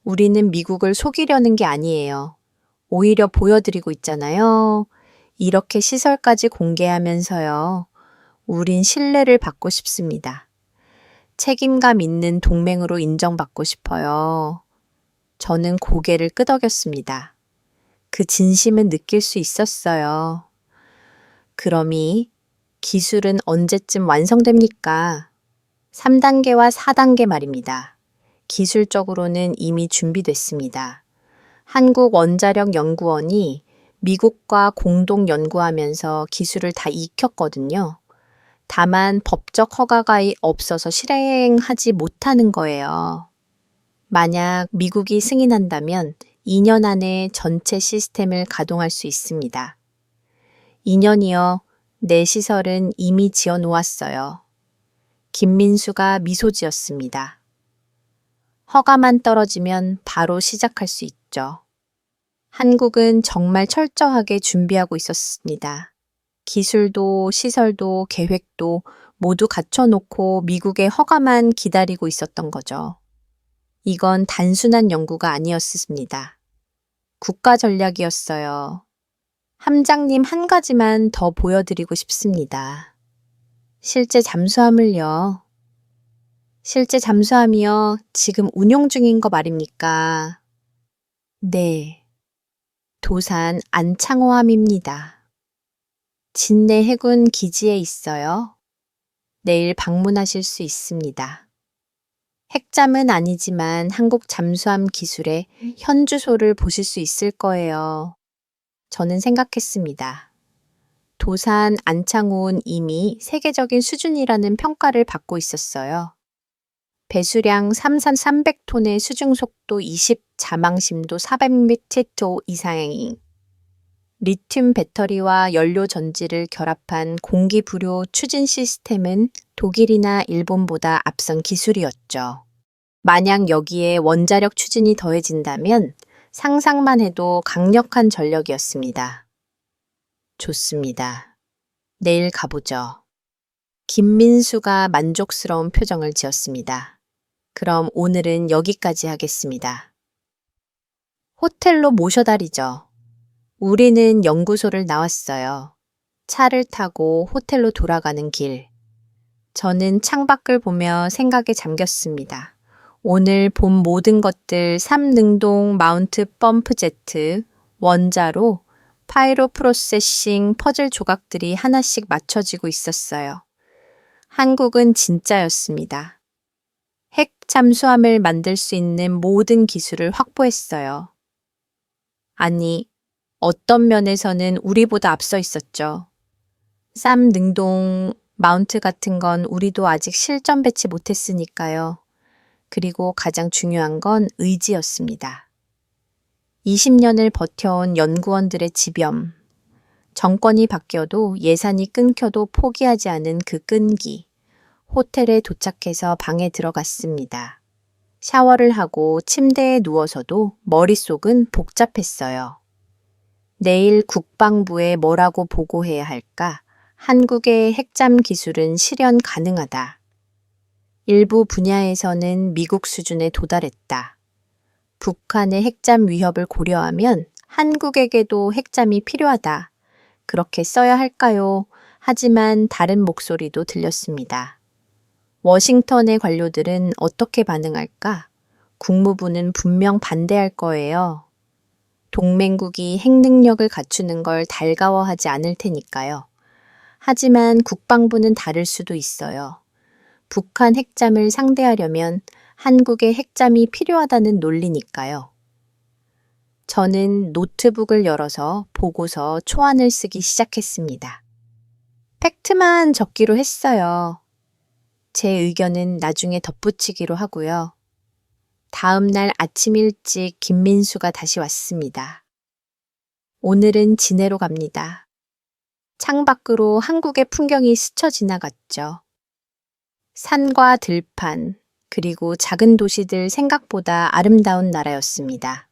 우리는 미국을 속이려는 게 아니에요. 오히려 보여드리고 있잖아요. 이렇게 시설까지 공개하면서요. 우린 신뢰를 받고 싶습니다. 책임감 있는 동맹으로 인정받고 싶어요. 저는 고개를 끄덕였습니다. 그 진심은 느낄 수 있었어요. 그러니 기술은 언제쯤 완성됩니까? 3단계와 4단계 말입니다. 기술적으로는 이미 준비됐습니다. 한국원자력연구원이 미국과 공동 연구하면서 기술을 다 익혔거든요. 다만 법적 허가가 없어서 실행하지 못하는 거예요. 만약 미국이 승인한다면 2년 안에 전체 시스템을 가동할 수 있습니다. 2년이요. 내 시설은 이미 지어 놓았어요. 김민수가 미소 지었습니다. 허가만 떨어지면 바로 시작할 수 있죠. 한국은 정말 철저하게 준비하고 있었습니다. 기술도 시설도 계획도 모두 갖춰놓고 미국의 허가만 기다리고 있었던 거죠. 이건 단순한 연구가 아니었습니다. 국가 전략이었어요. 함장님 한 가지만 더 보여드리고 싶습니다. 실제 잠수함을요. 실제 잠수함이요. 지금 운용 중인 거 말입니까? 네. 도산 안창호함입니다. 진내 해군 기지에 있어요. 내일 방문하실 수 있습니다. 핵잠은 아니지만 한국 잠수함 기술의 현주소를 보실 수 있을 거예요. 저는 생각했습니다. 도산 안창호는 이미 세계적인 수준이라는 평가를 받고 있었어요. 배수량 3,300톤의 수중속도 20, 자망심도 400m 이상인 리튬 배터리와 연료 전지를 결합한 공기 부료 추진 시스템은 독일이나 일본보다 앞선 기술이었죠. 만약 여기에 원자력 추진이 더해진다면 상상만 해도 강력한 전력이었습니다. 좋습니다. 내일 가보죠. 김민수가 만족스러운 표정을 지었습니다. 그럼 오늘은 여기까지 하겠습니다. 호텔로 모셔다리죠. 우리는 연구소를 나왔어요. 차를 타고 호텔로 돌아가는 길. 저는 창밖을 보며 생각에 잠겼습니다. 오늘 본 모든 것들 3능동 마운트 펌프제트, 원자로, 파이로 프로세싱 퍼즐 조각들이 하나씩 맞춰지고 있었어요. 한국은 진짜였습니다. 핵 잠수함을 만들 수 있는 모든 기술을 확보했어요. 아니, 어떤 면에서는 우리보다 앞서 있었죠. 쌈 능동 마운트 같은 건 우리도 아직 실전 배치 못했으니까요. 그리고 가장 중요한 건 의지였습니다. 20년을 버텨온 연구원들의 지병, 정권이 바뀌어도 예산이 끊겨도 포기하지 않은 그 끈기. 호텔에 도착해서 방에 들어갔습니다. 샤워를 하고 침대에 누워서도 머릿속은 복잡했어요. 내일 국방부에 뭐라고 보고해야 할까? 한국의 핵잠 기술은 실현 가능하다. 일부 분야에서는 미국 수준에 도달했다. 북한의 핵잠 위협을 고려하면 한국에게도 핵잠이 필요하다. 그렇게 써야 할까요? 하지만 다른 목소리도 들렸습니다. 워싱턴의 관료들은 어떻게 반응할까? 국무부는 분명 반대할 거예요. 동맹국이 핵 능력을 갖추는 걸 달가워하지 않을 테니까요. 하지만 국방부는 다를 수도 있어요. 북한 핵잠을 상대하려면 한국의 핵잠이 필요하다는 논리니까요. 저는 노트북을 열어서 보고서 초안을 쓰기 시작했습니다. 팩트만 적기로 했어요. 제 의견은 나중에 덧붙이기로 하고요. 다음 날 아침 일찍 김민수가 다시 왔습니다. 오늘은 진해로 갑니다. 창밖으로 한국의 풍경이 스쳐 지나갔죠. 산과 들판, 그리고 작은 도시들 생각보다 아름다운 나라였습니다.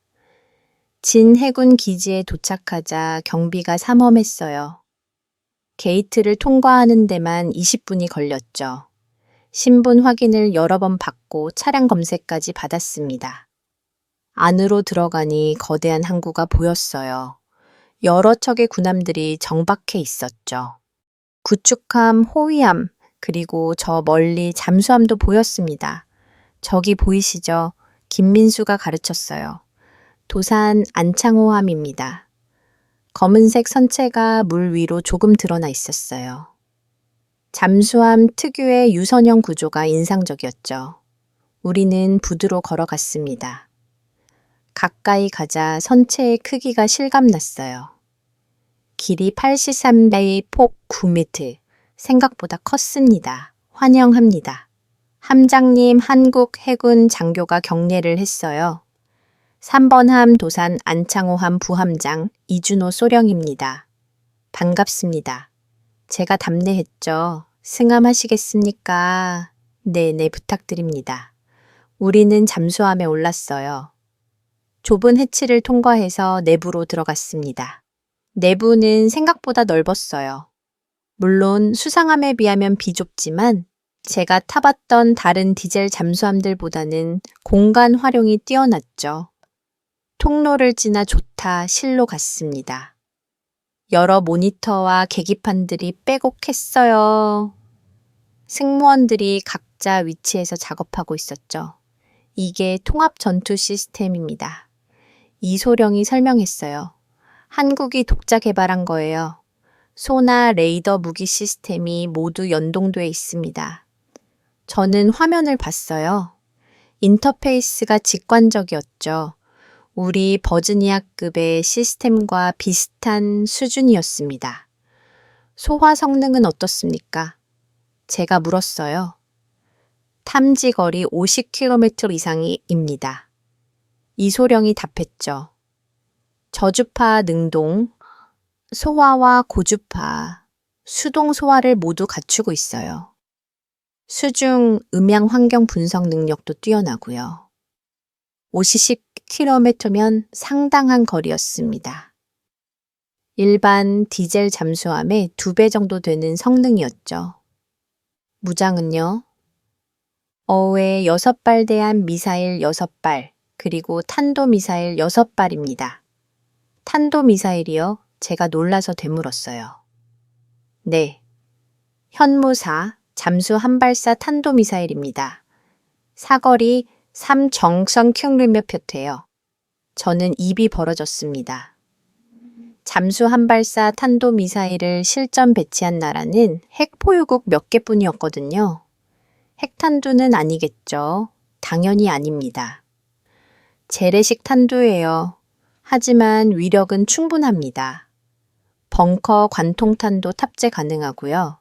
진 해군 기지에 도착하자 경비가 삼엄했어요. 게이트를 통과하는 데만 20분이 걸렸죠. 신분 확인을 여러 번 받고 차량 검색까지 받았습니다. 안으로 들어가니 거대한 항구가 보였어요. 여러 척의 군함들이 정박해 있었죠. 구축함, 호위함, 그리고 저 멀리 잠수함도 보였습니다. 저기 보이시죠? 김민수가 가르쳤어요. 도산 안창호함입니다. 검은색 선체가 물 위로 조금 드러나 있었어요. 잠수함 특유의 유선형 구조가 인상적이었죠. 우리는 부두로 걸어갔습니다. 가까이 가자 선체의 크기가 실감났어요. 길이 83배, 폭 9m. 생각보다 컸습니다. 환영합니다. 함장님 한국 해군 장교가 경례를 했어요. 3번 함 도산 안창호함 부함장 이준호 소령입니다. 반갑습니다. 제가 답례했죠. 승함하시겠습니까? 네, 부탁드립니다. 우리는 잠수함에 올랐어요. 좁은 해치를 통과해서 내부로 들어갔습니다. 내부는 생각보다 넓었어요. 물론 수상함에 비하면 비좁지만 제가 타봤던 다른 디젤 잠수함들보다는 공간 활용이 뛰어났죠. 통로를 지나 좋다 실로 갔습니다. 여러 모니터와 계기판들이 빼곡했어요. 승무원들이 각자 위치에서 작업하고 있었죠. 이게 통합 전투 시스템입니다. 이소령이 설명했어요. 한국이 독자 개발한 거예요. 소나 레이더 무기 시스템이 모두 연동돼 있습니다. 저는 화면을 봤어요. 인터페이스가 직관적이었죠. 우리 버지니아급의 시스템과 비슷한 수준이었습니다. 소화 성능은 어떻습니까? 제가 물었어요. 탐지 거리 50km 이상입니다. 이소령이 답했죠. 저주파 능동, 소화와 고주파, 수동 소화를 모두 갖추고 있어요. 수중 음향 환경 분석 능력도 뛰어나고요. 50km면 상당한 거리였습니다. 일반 디젤 잠수함의 2배 정도 되는 성능이었죠. 무장은요? 어우에 6발 대한 미사일 6발, 그리고 탄도미사일 6발입니다. 탄도미사일이요? 제가 놀라서 되물었어요. 네, 현무사 잠수 한발사 탄도미사일입니다. 사거리 3정성 킬로미터예요. 저는 입이 벌어졌습니다. 잠수 한발사 탄도미사일을 실전 배치한 나라는 핵보유국 몇 개뿐이었거든요. 핵탄두는 아니겠죠. 당연히 아닙니다. 재래식 탄두예요. 하지만 위력은 충분합니다. 벙커 관통탄도 탑재 가능하고요.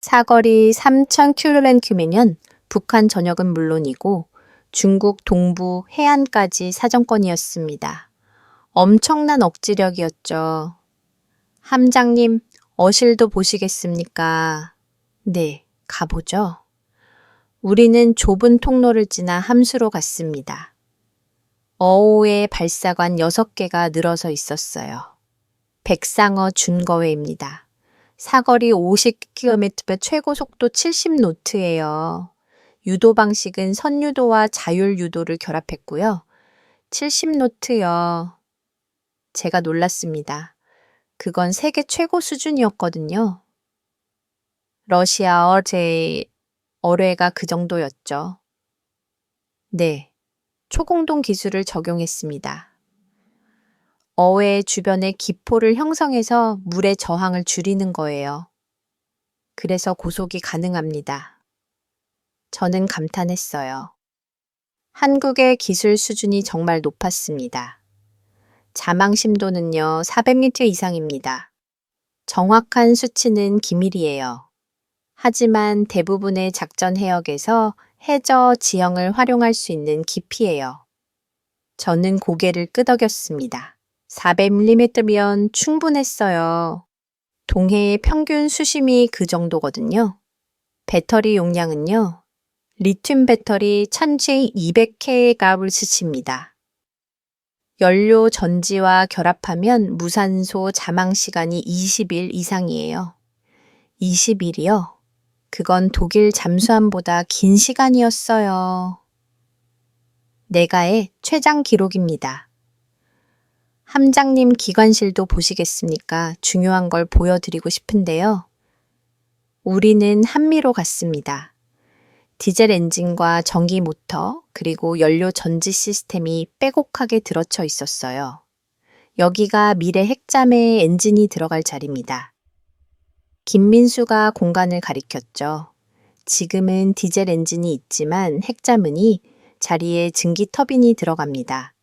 사거리 3,000km면 북한 전역은 물론이고 중국 동부 해안까지 사정권이었습니다. 엄청난 억지력이었죠. 함장님, 어실도 보시겠습니까? 네, 가보죠. 우리는 좁은 통로를 지나 함수로 갔습니다. 어오의 발사관 6개가 늘어서 있었어요. 백상어 준거회입니다. 사거리 50km, 최고 속도 70노트예요. 유도 방식은 선유도와 자율유도를 결합했고요. 70노트요. 제가 놀랐습니다. 그건 세계 최고 수준이었거든요. 러시아어 제 어뢰가 그 정도였죠. 네, 초공동 기술을 적용했습니다. 어회 주변에 기포를 형성해서 물의 저항을 줄이는 거예요. 그래서 고속이 가능합니다. 저는 감탄했어요. 한국의 기술 수준이 정말 높았습니다. 자망 심도는요, 400m 이상입니다. 정확한 수치는 기밀이에요. 하지만 대부분의 작전 해역에서 해저 지형을 활용할 수 있는 깊이예요. 저는 고개를 끄덕였습니다. 400mm면 충분했어요. 동해의 평균 수심이 그 정도거든요. 배터리 용량은요, 리튬 배터리 1200kWh입니다. 연료 전지와 결합하면 무산소 자망 시간이 20일 이상이에요. 20일이요? 그건 독일 잠수함보다 긴 시간이었어요. 내가의 최장 기록입니다. 함장님 기관실도 보시겠습니까? 중요한 걸 보여드리고 싶은데요. 우리는 한미로 갔습니다. 디젤 엔진과 전기 모터, 그리고 연료 전지 시스템이 빼곡하게 들어쳐 있었어요. 여기가 미래 핵잠의 엔진이 들어갈 자리입니다. 김민수가 공간을 가리켰죠. 지금은 디젤 엔진이 있지만 핵잠은이 자리에 증기 터빈이 들어갑니다.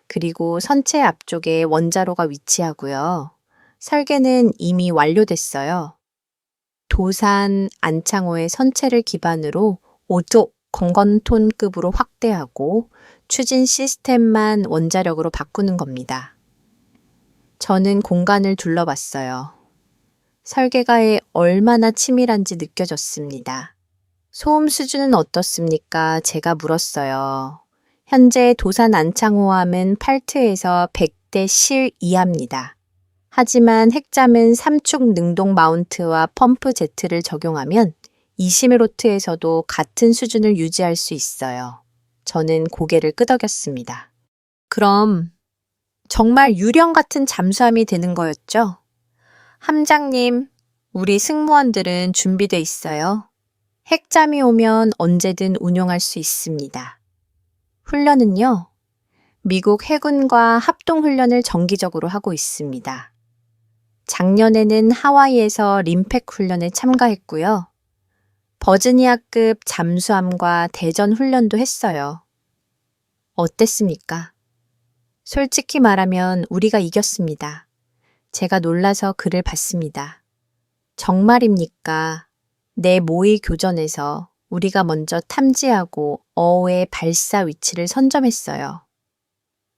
그리고 선체 앞쪽에 원자로가 위치하고요. 설계는 이미 완료됐어요. 도산, 안창호의 선체를 기반으로 5조 건건톤급으로 확대하고 추진 시스템만 원자력으로 바꾸는 겁니다. 저는 공간을 둘러봤어요. 설계가에 얼마나 치밀한지 느껴졌습니다. 소음 수준은 어떻습니까? 제가 물었어요. 현재 도산 안창호함은 8트에서 100대 실 이하입니다. 하지만 핵잠은 3축 능동 마운트와 펌프 제트를 적용하면 20로트에서도 같은 수준을 유지할 수 있어요. 저는 고개를 끄덕였습니다. 그럼 정말 유령 같은 잠수함이 되는 거였죠? 함장님, 우리 승무원들은 준비돼 있어요. 핵잠이 오면 언제든 운용할 수 있습니다. 훈련은요, 미국 해군과 합동훈련을 정기적으로 하고 있습니다. 작년에는 하와이에서 림팩 훈련에 참가했고요. 버지니아급 잠수함과 대전 훈련도 했어요. 어땠습니까? 솔직히 말하면 우리가 이겼습니다. 제가 놀라서 글을 받습니다. 정말입니까? 내 모의 교전에서 우리가 먼저 탐지하고 어의 발사 위치를 선점했어요.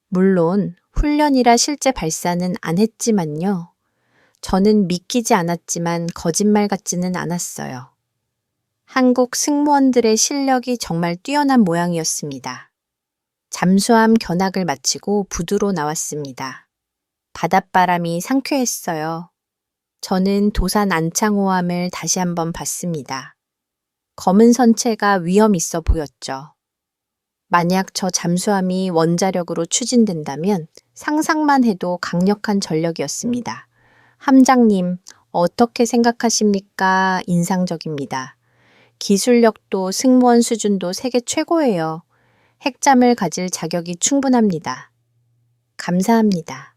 물론 훈련이라 실제 발사는 안 했지만요. 저는 믿기지 않았지만 거짓말 같지는 않았어요. 한국 승무원들의 실력이 정말 뛰어난 모양이었습니다. 잠수함 견학을 마치고 부두로 나왔습니다. 바닷바람이 상쾌했어요. 저는 도산 안창호함을 다시 한번 봤습니다. 검은 선체가 위험 있어 보였죠. 만약 저 잠수함이 원자력으로 추진된다면 상상만 해도 강력한 전력이었습니다. 함장님, 어떻게 생각하십니까? 인상적입니다. 기술력도 승무원 수준도 세계 최고예요. 핵잠을 가질 자격이 충분합니다. 감사합니다.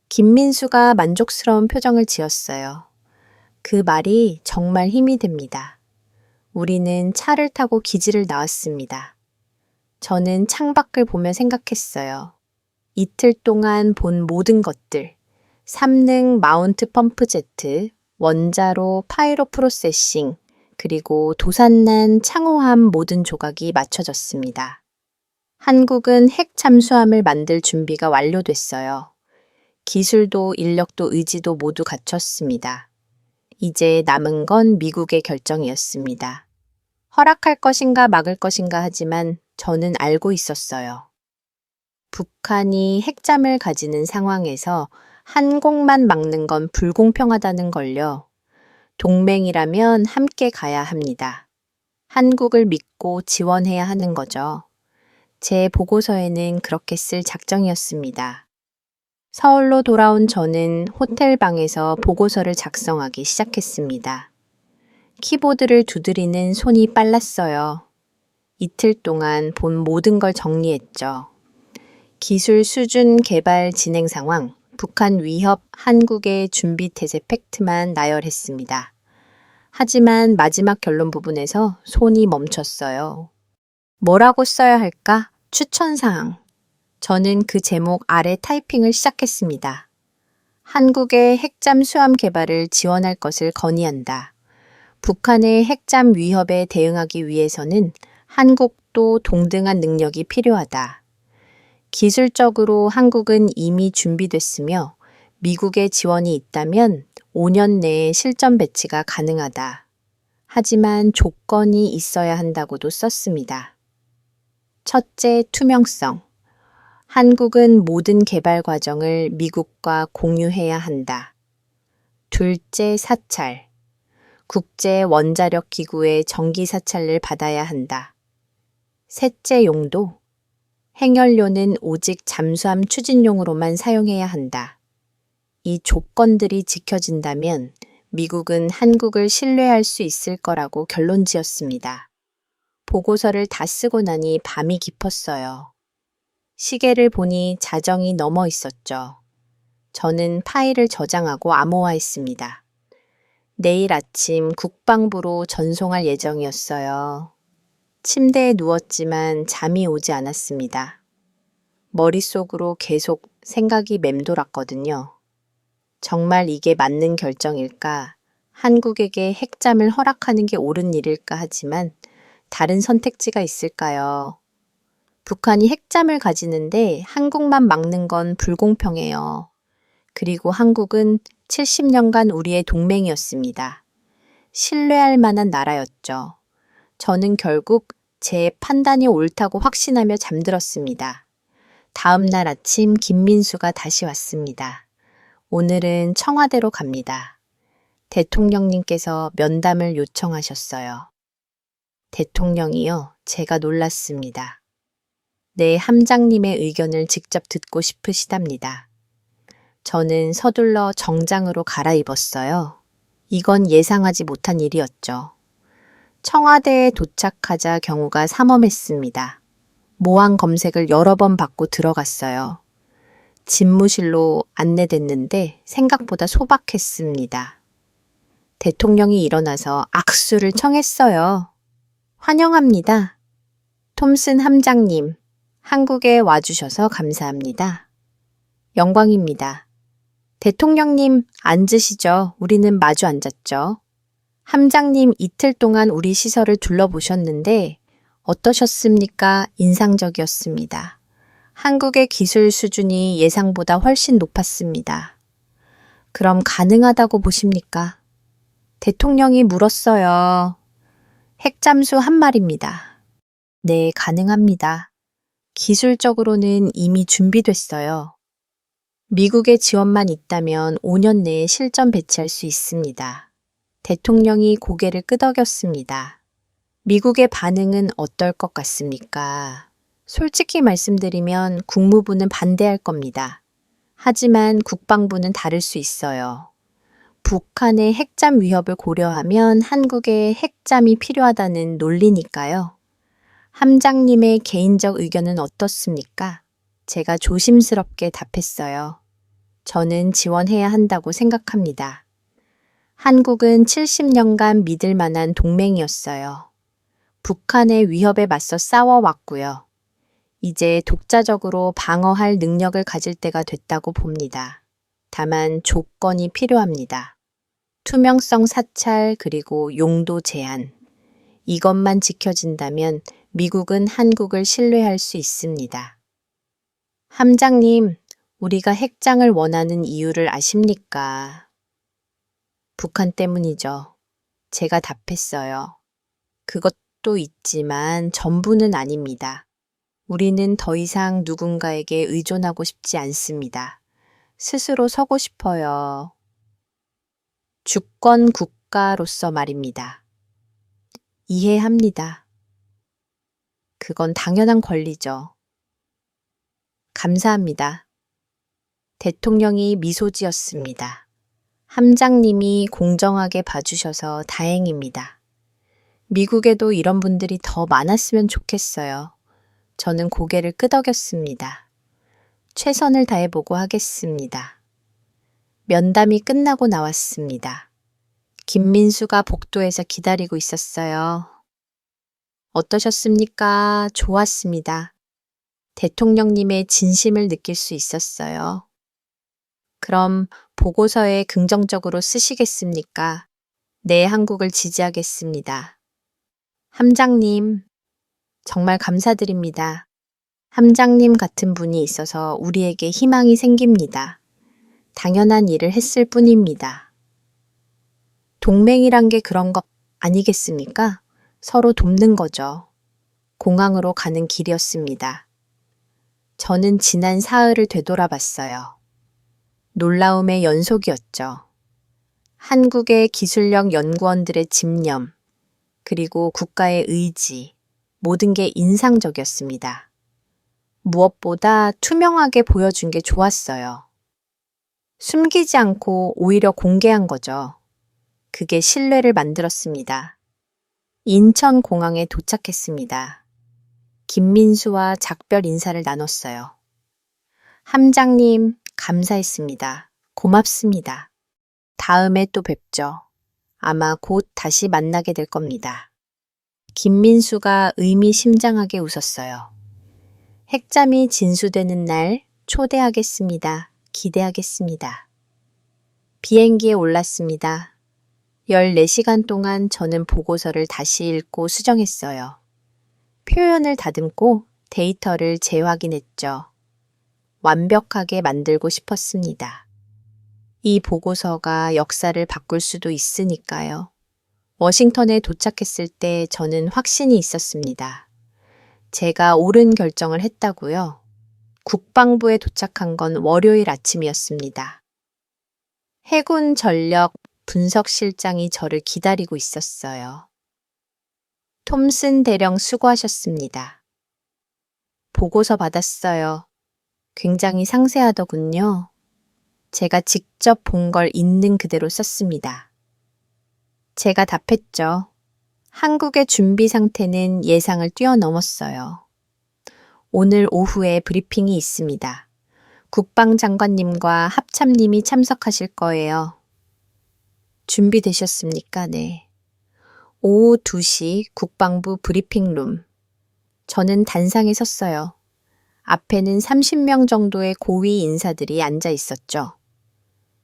김민수가 만족스러운 표정을 지었어요. 그 말이 정말 힘이 됩니다. 우리는 차를 타고 기지를 나왔습니다. 저는 창밖을 보며 생각했어요. 이틀 동안 본 모든 것들, 3능 마운트 펌프 제트, 원자로 파이로 프로세싱, 그리고 도산난 창호함 모든 조각이 맞춰졌습니다. 한국은 핵 잠수함을 만들 준비가 완료됐어요. 기술도 인력도 의지도 모두 갖췄습니다. 이제 남은 건 미국의 결정이었습니다. 허락할 것인가 막을 것인가 하지만 저는 알고 있었어요. 북한이 핵잠을 가지는 상황에서 한 곳만 막는 건 불공평하다는 걸요. 동맹이라면 함께 가야 합니다. 한국을 믿고 지원해야 하는 거죠. 제 보고서에는 그렇게 쓸 작정이었습니다. 서울로 돌아온 저는 호텔 방에서 보고서를 작성하기 시작했습니다. 키보드를 두드리는 손이 빨랐어요. 이틀 동안 본 모든 걸 정리했죠. 기술 수준 개발 진행 상황, 북한 위협, 한국의 준비 태세 팩트만 나열했습니다. 하지만 마지막 결론 부분에서 손이 멈췄어요. 뭐라고 써야 할까? 추천사항. 저는 그 제목 아래 타이핑을 시작했습니다. 한국의 핵잠 수함 개발을 지원할 것을 건의한다. 북한의 핵잠 위협에 대응하기 위해서는 한국도 동등한 능력이 필요하다. 기술적으로 한국은 이미 준비됐으며 미국의 지원이 있다면 5년 내에 실전 배치가 가능하다. 하지만 조건이 있어야 한다고도 썼습니다. 첫째, 투명성. 한국은 모든 개발 과정을 미국과 공유해야 한다. 둘째, 사찰. 국제 원자력 기구의 정기 사찰을 받아야 한다. 셋째, 용도. 핵연료는 오직 잠수함 추진용으로만 사용해야 한다. 이 조건들이 지켜진다면 미국은 한국을 신뢰할 수 있을 거라고 결론 지었습니다. 보고서를 다 쓰고 나니 밤이 깊었어요. 시계를 보니 자정이 넘어 있었죠. 저는 파일을 저장하고 암호화했습니다. 내일 아침 국방부로 전송할 예정이었어요. 침대에 누웠지만 잠이 오지 않았습니다. 머릿속으로 계속 생각이 맴돌았거든요. 정말 이게 맞는 결정일까? 한국에게 핵잠을 허락하는 게 옳은 일일까 하지만 다른 선택지가 있을까요? 북한이 핵잠을 가지는데 한국만 막는 건 불공평해요. 그리고 한국은 70년간 우리의 동맹이었습니다. 신뢰할 만한 나라였죠. 저는 결국 제 판단이 옳다고 확신하며 잠들었습니다. 다음 날 아침 김민수가 다시 왔습니다. 오늘은 청와대로 갑니다. 대통령님께서 면담을 요청하셨어요. 대통령이요? 제가 놀랐습니다. 네, 함장님의 의견을 직접 듣고 싶으시답니다. 저는 서둘러 정장으로 갈아입었어요. 이건 예상하지 못한 일이었죠. 청와대에 도착하자 경우가 삼엄했습니다. 모항 검색을 여러 번 받고 들어갔어요. 집무실로 안내됐는데 생각보다 소박했습니다. 대통령이 일어나서 악수를 청했어요. 환영합니다. 톰슨 함장님, 한국에 와주셔서 감사합니다. 영광입니다. 대통령님 앉으시죠. 우리는 마주 앉았죠. 함장님 이틀 동안 우리 시설을 둘러보셨는데 어떠셨습니까? 인상적이었습니다. 한국의 기술 수준이 예상보다 훨씬 높았습니다. 그럼 가능하다고 보십니까? 대통령이 물었어요. 핵잠수 한 마리입니다. 네, 가능합니다. 기술적으로는 이미 준비됐어요. 미국의 지원만 있다면 5년 내에 실전 배치할 수 있습니다. 대통령이 고개를 끄덕였습니다. 미국의 반응은 어떨 것 같습니까? 솔직히 말씀드리면 국무부는 반대할 겁니다. 하지만 국방부는 다를 수 있어요. 북한의 핵잠 위협을 고려하면 한국에 핵잠이 필요하다는 논리니까요. 함장님의 개인적 의견은 어떻습니까? 제가 조심스럽게 답했어요. 저는 지원해야 한다고 생각합니다. 한국은 70년간 믿을 만한 동맹이었어요. 북한의 위협에 맞서 싸워왔고요. 이제 독자적으로 방어할 능력을 가질 때가 됐다고 봅니다. 다만 조건이 필요합니다. 투명성 사찰 그리고 용도 제한. 이것만 지켜진다면 미국은 한국을 신뢰할 수 있습니다. 함장님, 우리가 핵장을 원하는 이유를 아십니까? 북한 때문이죠. 제가 답했어요. 그것도 있지만 전부는 아닙니다. 우리는 더 이상 누군가에게 의존하고 싶지 않습니다. 스스로 서고 싶어요. 주권 국가로서 말입니다. 이해합니다. 그건 당연한 권리죠. 감사합니다. 대통령이 미소 지었습니다. 함장님이 공정하게 봐주셔서 다행입니다. 미국에도 이런 분들이 더 많았으면 좋겠어요. 저는 고개를 끄덕였습니다. 최선을 다해보고 하겠습니다. 면담이 끝나고 나왔습니다. 김민수가 복도에서 기다리고 있었어요. 어떠셨습니까? 좋았습니다. 대통령님의 진심을 느낄 수 있었어요. 그럼 보고서에 긍정적으로 쓰시겠습니까? 네, 한국을 지지하겠습니다. 함장님, 정말 감사드립니다. 함장님 같은 분이 있어서 우리에게 희망이 생깁니다. 당연한 일을 했을 뿐입니다. 동맹이란 게 그런 것 아니겠습니까? 서로 돕는 거죠. 공항으로 가는 길이었습니다. 저는 지난 사흘을 되돌아봤어요. 놀라움의 연속이었죠. 한국의 기술력 연구원들의 집념, 그리고 국가의 의지, 모든 게 인상적이었습니다. 무엇보다 투명하게 보여준 게 좋았어요. 숨기지 않고 오히려 공개한 거죠. 그게 신뢰를 만들었습니다. 인천공항에 도착했습니다. 김민수와 작별 인사를 나눴어요. 함장님, 감사했습니다. 고맙습니다. 다음에 또 뵙죠. 아마 곧 다시 만나게 될 겁니다. 김민수가 의미심장하게 웃었어요. 핵잠이 진수되는 날 초대하겠습니다. 기대하겠습니다. 비행기에 올랐습니다. 14시간 동안 저는 보고서를 다시 읽고 수정했어요. 표현을 다듬고 데이터를 재확인했죠. 완벽하게 만들고 싶었습니다. 이 보고서가 역사를 바꿀 수도 있으니까요. 워싱턴에 도착했을 때 저는 확신이 있었습니다. 제가 옳은 결정을 했다고요. 국방부에 도착한 건 월요일 아침이었습니다. 해군 전력 분석실장이 저를 기다리고 있었어요. 톰슨 대령 수고하셨습니다. 보고서 받았어요. 굉장히 상세하더군요. 제가 직접 본 걸 있는 그대로 썼습니다. 제가 답했죠. 한국의 준비 상태는 예상을 뛰어넘었어요. 오늘 오후에 브리핑이 있습니다. 국방장관님과 합참님이 참석하실 거예요. 준비되셨습니까? 네. 오후 2시 국방부 브리핑룸. 저는 단상에 섰어요. 앞에는 30명 정도의 고위 인사들이 앉아 있었죠.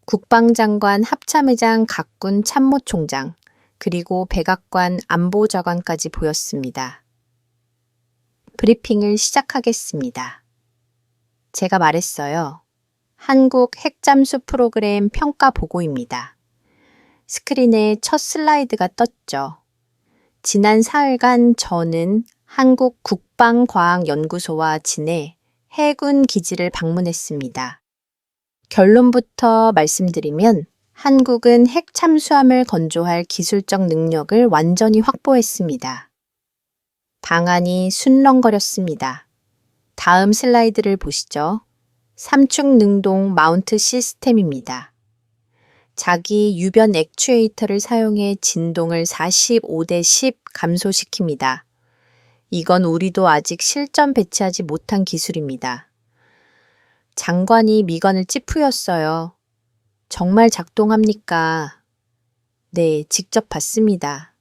국방장관, 합참의장, 각군 참모총장, 그리고 백악관 안보자관까지 보였습니다. 브리핑을 시작하겠습니다. 제가 말했어요. 한국 핵잠수 프로그램 평가 보고입니다. 스크린에 첫 슬라이드가 떴죠. 지난 사흘간 저는 한국 국방과학연구소와 진해 해군 기지를 방문했습니다. 결론부터 말씀드리면 한국은 핵 잠수함을 건조할 기술적 능력을 완전히 확보했습니다. 방안이 술렁거렸습니다. 다음 슬라이드를 보시죠. 삼축 능동 마운트 시스템입니다. 자기 유변 액추에이터를 사용해 진동을 45대 10 감소시킵니다. 이건 우리도 아직 실전 배치하지 못한 기술입니다. 장관이 미간을 찌푸렸어요. 정말 작동합니까? 네, 직접 봤습니다.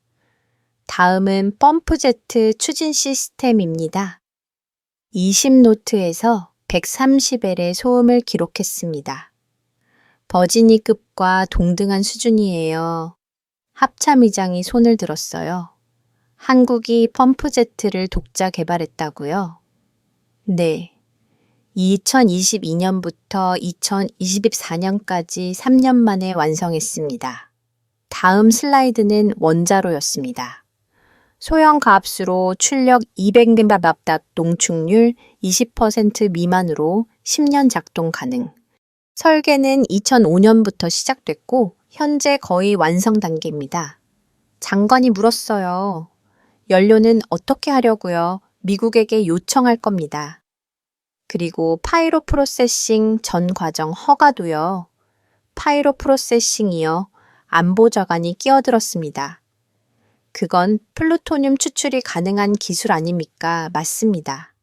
다음은 펌프제트 추진 시스템입니다. 20노트에서 130L의 소음을 기록했습니다. 버지니급과 동등한 수준이에요. 합참의장이 손을 들었어요. 한국이 펌프제트를 독자 개발했다고요? 네. 2022년부터 2024년까지 3년 만에 완성했습니다. 다음 슬라이드는 원자로였습니다. 소형 가압수로 출력 200메가바트 농축률 20% 미만으로 10년 작동 가능. 설계는 2005년부터 시작됐고 현재 거의 완성 단계입니다. 장관이 물었어요. 연료는 어떻게 하려고요? 미국에게 요청할 겁니다. 그리고 파이로 프로세싱 전 과정 허가도요. 파이로 프로세싱이요. 안보자관이 끼어들었습니다. 그건 플루토늄 추출이 가능한 기술 아닙니까? 맞습니다.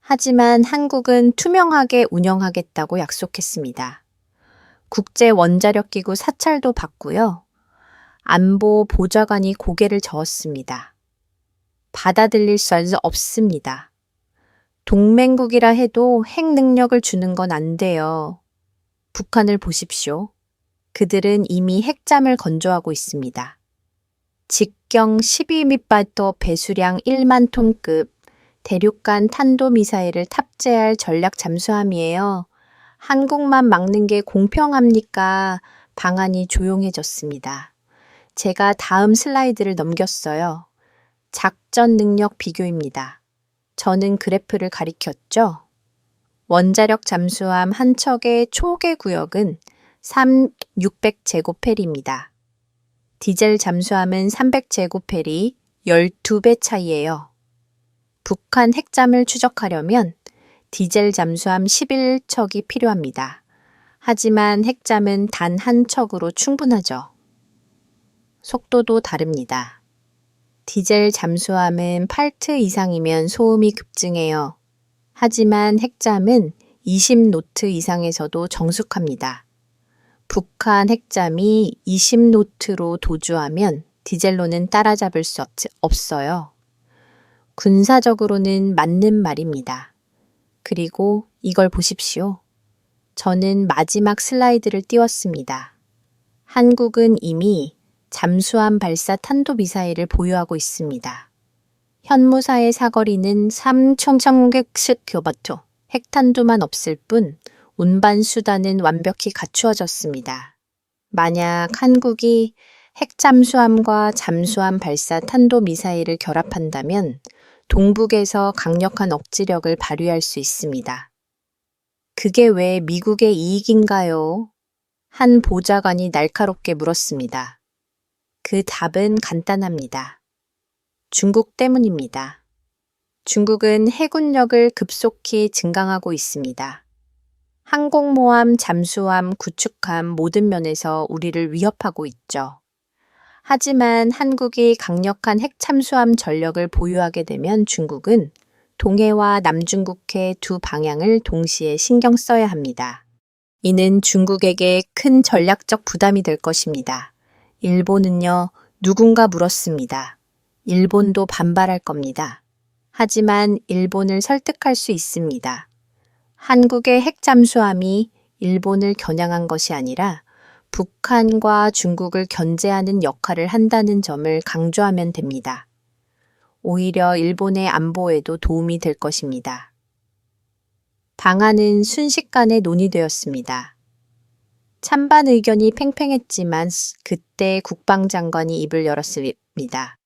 하지만 한국은 투명하게 운영하겠다고 약속했습니다. 국제원자력기구 사찰도 받고요. 안보 보좌관이 고개를 저었습니다. 받아들일 수 없습니다. 동맹국이라 해도 핵 능력을 주는 건 안 돼요. 북한을 보십시오. 그들은 이미 핵잠을 건조하고 있습니다. 직경 12m 배수량 1만 톤급 대륙간 탄도미사일을 탑재할 전략 잠수함이에요. 한국만 막는 게 공평합니까? 방안이 조용해졌습니다. 제가 다음 슬라이드를 넘겼어요. 작전 능력 비교입니다. 저는 그래프를 가리켰죠. 원자력 잠수함 한 척의 초계 구역은 600제곱헬입니다. 디젤 잠수함은 300제곱헬이 12배 차이예요. 북한 핵잠을 추적하려면 디젤 잠수함 11척이 필요합니다. 하지만 핵잠은 단 한 척으로 충분하죠. 속도도 다릅니다. 디젤 잠수함은 8트 이상이면 소음이 급증해요. 하지만 핵잠은 20노트 이상에서도 정숙합니다. 북한 핵잠이 20노트로 도주하면 디젤로는 따라잡을 수 없어요. 군사적으로는 맞는 말입니다. 그리고 이걸 보십시오. 저는 마지막 슬라이드를 띄웠습니다. 한국은 이미 잠수함 발사 탄도미사일을 보유하고 있습니다. 현무사의 사거리는 3,300km, 핵탄두만 없을 뿐 운반 수단은 완벽히 갖추어졌습니다. 만약 한국이 핵잠수함과 잠수함 발사 탄도미사일을 결합한다면 동북에서 강력한 억지력을 발휘할 수 있습니다. 그게 왜 미국의 이익인가요? 한 보좌관이 날카롭게 물었습니다. 그 답은 간단합니다. 중국 때문입니다. 중국은 해군력을 급속히 증강하고 있습니다. 항공모함, 잠수함, 구축함 모든 면에서 우리를 위협하고 있죠. 하지만 한국이 강력한 핵참수함 전력을 보유하게 되면 중국은 동해와 남중국해 두 방향을 동시에 신경 써야 합니다. 이는 중국에게 큰 전략적 부담이 될 것입니다. 일본은요, 누군가 물었습니다. 일본도 반발할 겁니다. 하지만 일본을 설득할 수 있습니다. 한국의 핵잠수함이 일본을 겨냥한 것이 아니라 북한과 중국을 견제하는 역할을 한다는 점을 강조하면 됩니다. 오히려 일본의 안보에도 도움이 될 것입니다. 방안은 순식간에 논의되었습니다. 찬반 의견이 팽팽했지만 그때 국방장관이 입을 열었습니다.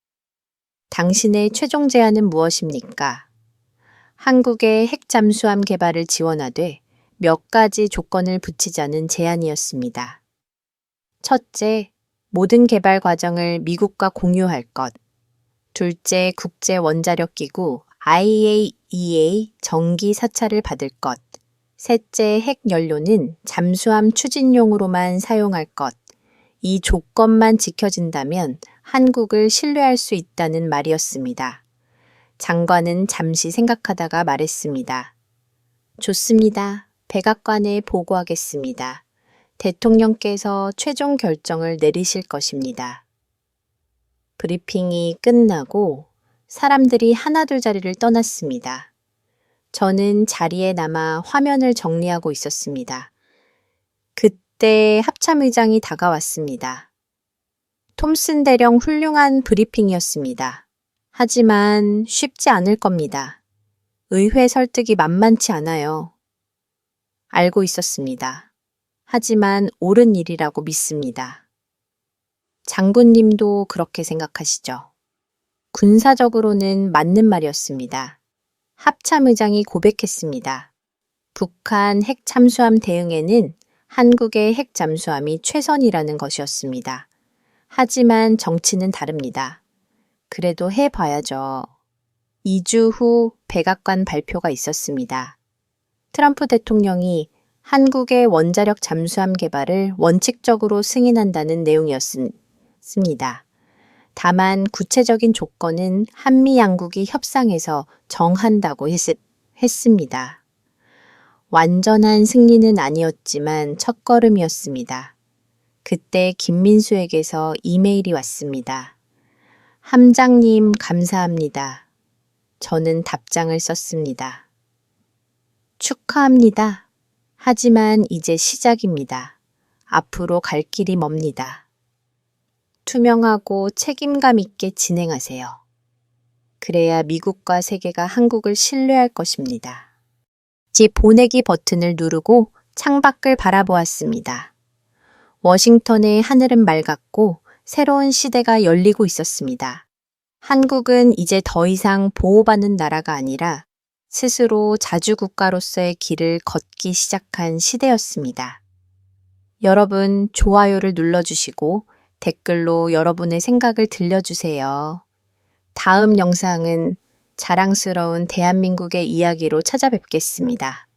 당신의 최종 제안은 무엇입니까? 한국의 핵잠수함 개발을 지원하되 몇 가지 조건을 붙이자는 제안이었습니다. 첫째, 모든 개발 과정을 미국과 공유할 것. 둘째, 국제 원자력 기구 IAEA 정기 사찰을 받을 것. 셋째, 핵 연료는 잠수함 추진용으로만 사용할 것. 이 조건만 지켜진다면 한국을 신뢰할 수 있다는 말이었습니다. 장관은 잠시 생각하다가 말했습니다. 좋습니다. 백악관에 보고하겠습니다. 대통령께서 최종 결정을 내리실 것입니다. 브리핑이 끝나고 사람들이 하나둘 자리를 떠났습니다. 저는 자리에 남아 화면을 정리하고 있었습니다. 그때 합참의장이 다가왔습니다. 톰슨 대령 훌륭한 브리핑이었습니다. 하지만 쉽지 않을 겁니다. 의회 설득이 만만치 않아요. 알고 있었습니다. 하지만 옳은 일이라고 믿습니다. 장군님도 그렇게 생각하시죠? 군사적으로는 맞는 말이었습니다. 합참의장이 고백했습니다. 북한 핵잠수함 대응에는 한국의 핵잠수함이 최선이라는 것이었습니다. 하지만 정치는 다릅니다. 그래도 해봐야죠. 2주 후 백악관 발표가 있었습니다. 트럼프 대통령이 한국의 원자력 잠수함 개발을 원칙적으로 승인한다는 내용이었습니다. 다만 구체적인 조건은 한미 양국이 협상에서 정한다고 했습니다. 완전한 승리는 아니었지만 첫걸음이었습니다. 그때 김민수에게서 이메일이 왔습니다. 함장님 감사합니다. 저는 답장을 썼습니다. 축하합니다. 하지만 이제 시작입니다. 앞으로 갈 길이 멉니다. 투명하고 책임감 있게 진행하세요. 그래야 미국과 세계가 한국을 신뢰할 것입니다. 집 보내기 버튼을 누르고 창밖을 바라보았습니다. 워싱턴의 하늘은 맑았고 새로운 시대가 열리고 있었습니다. 한국은 이제 더 이상 보호받는 나라가 아니라 스스로 자주국가로서의 길을 걷기 시작한 시대였습니다. 여러분, 좋아요를 눌러주시고 댓글로 여러분의 생각을 들려주세요. 다음 영상은 자랑스러운 대한민국의 이야기로 찾아뵙겠습니다.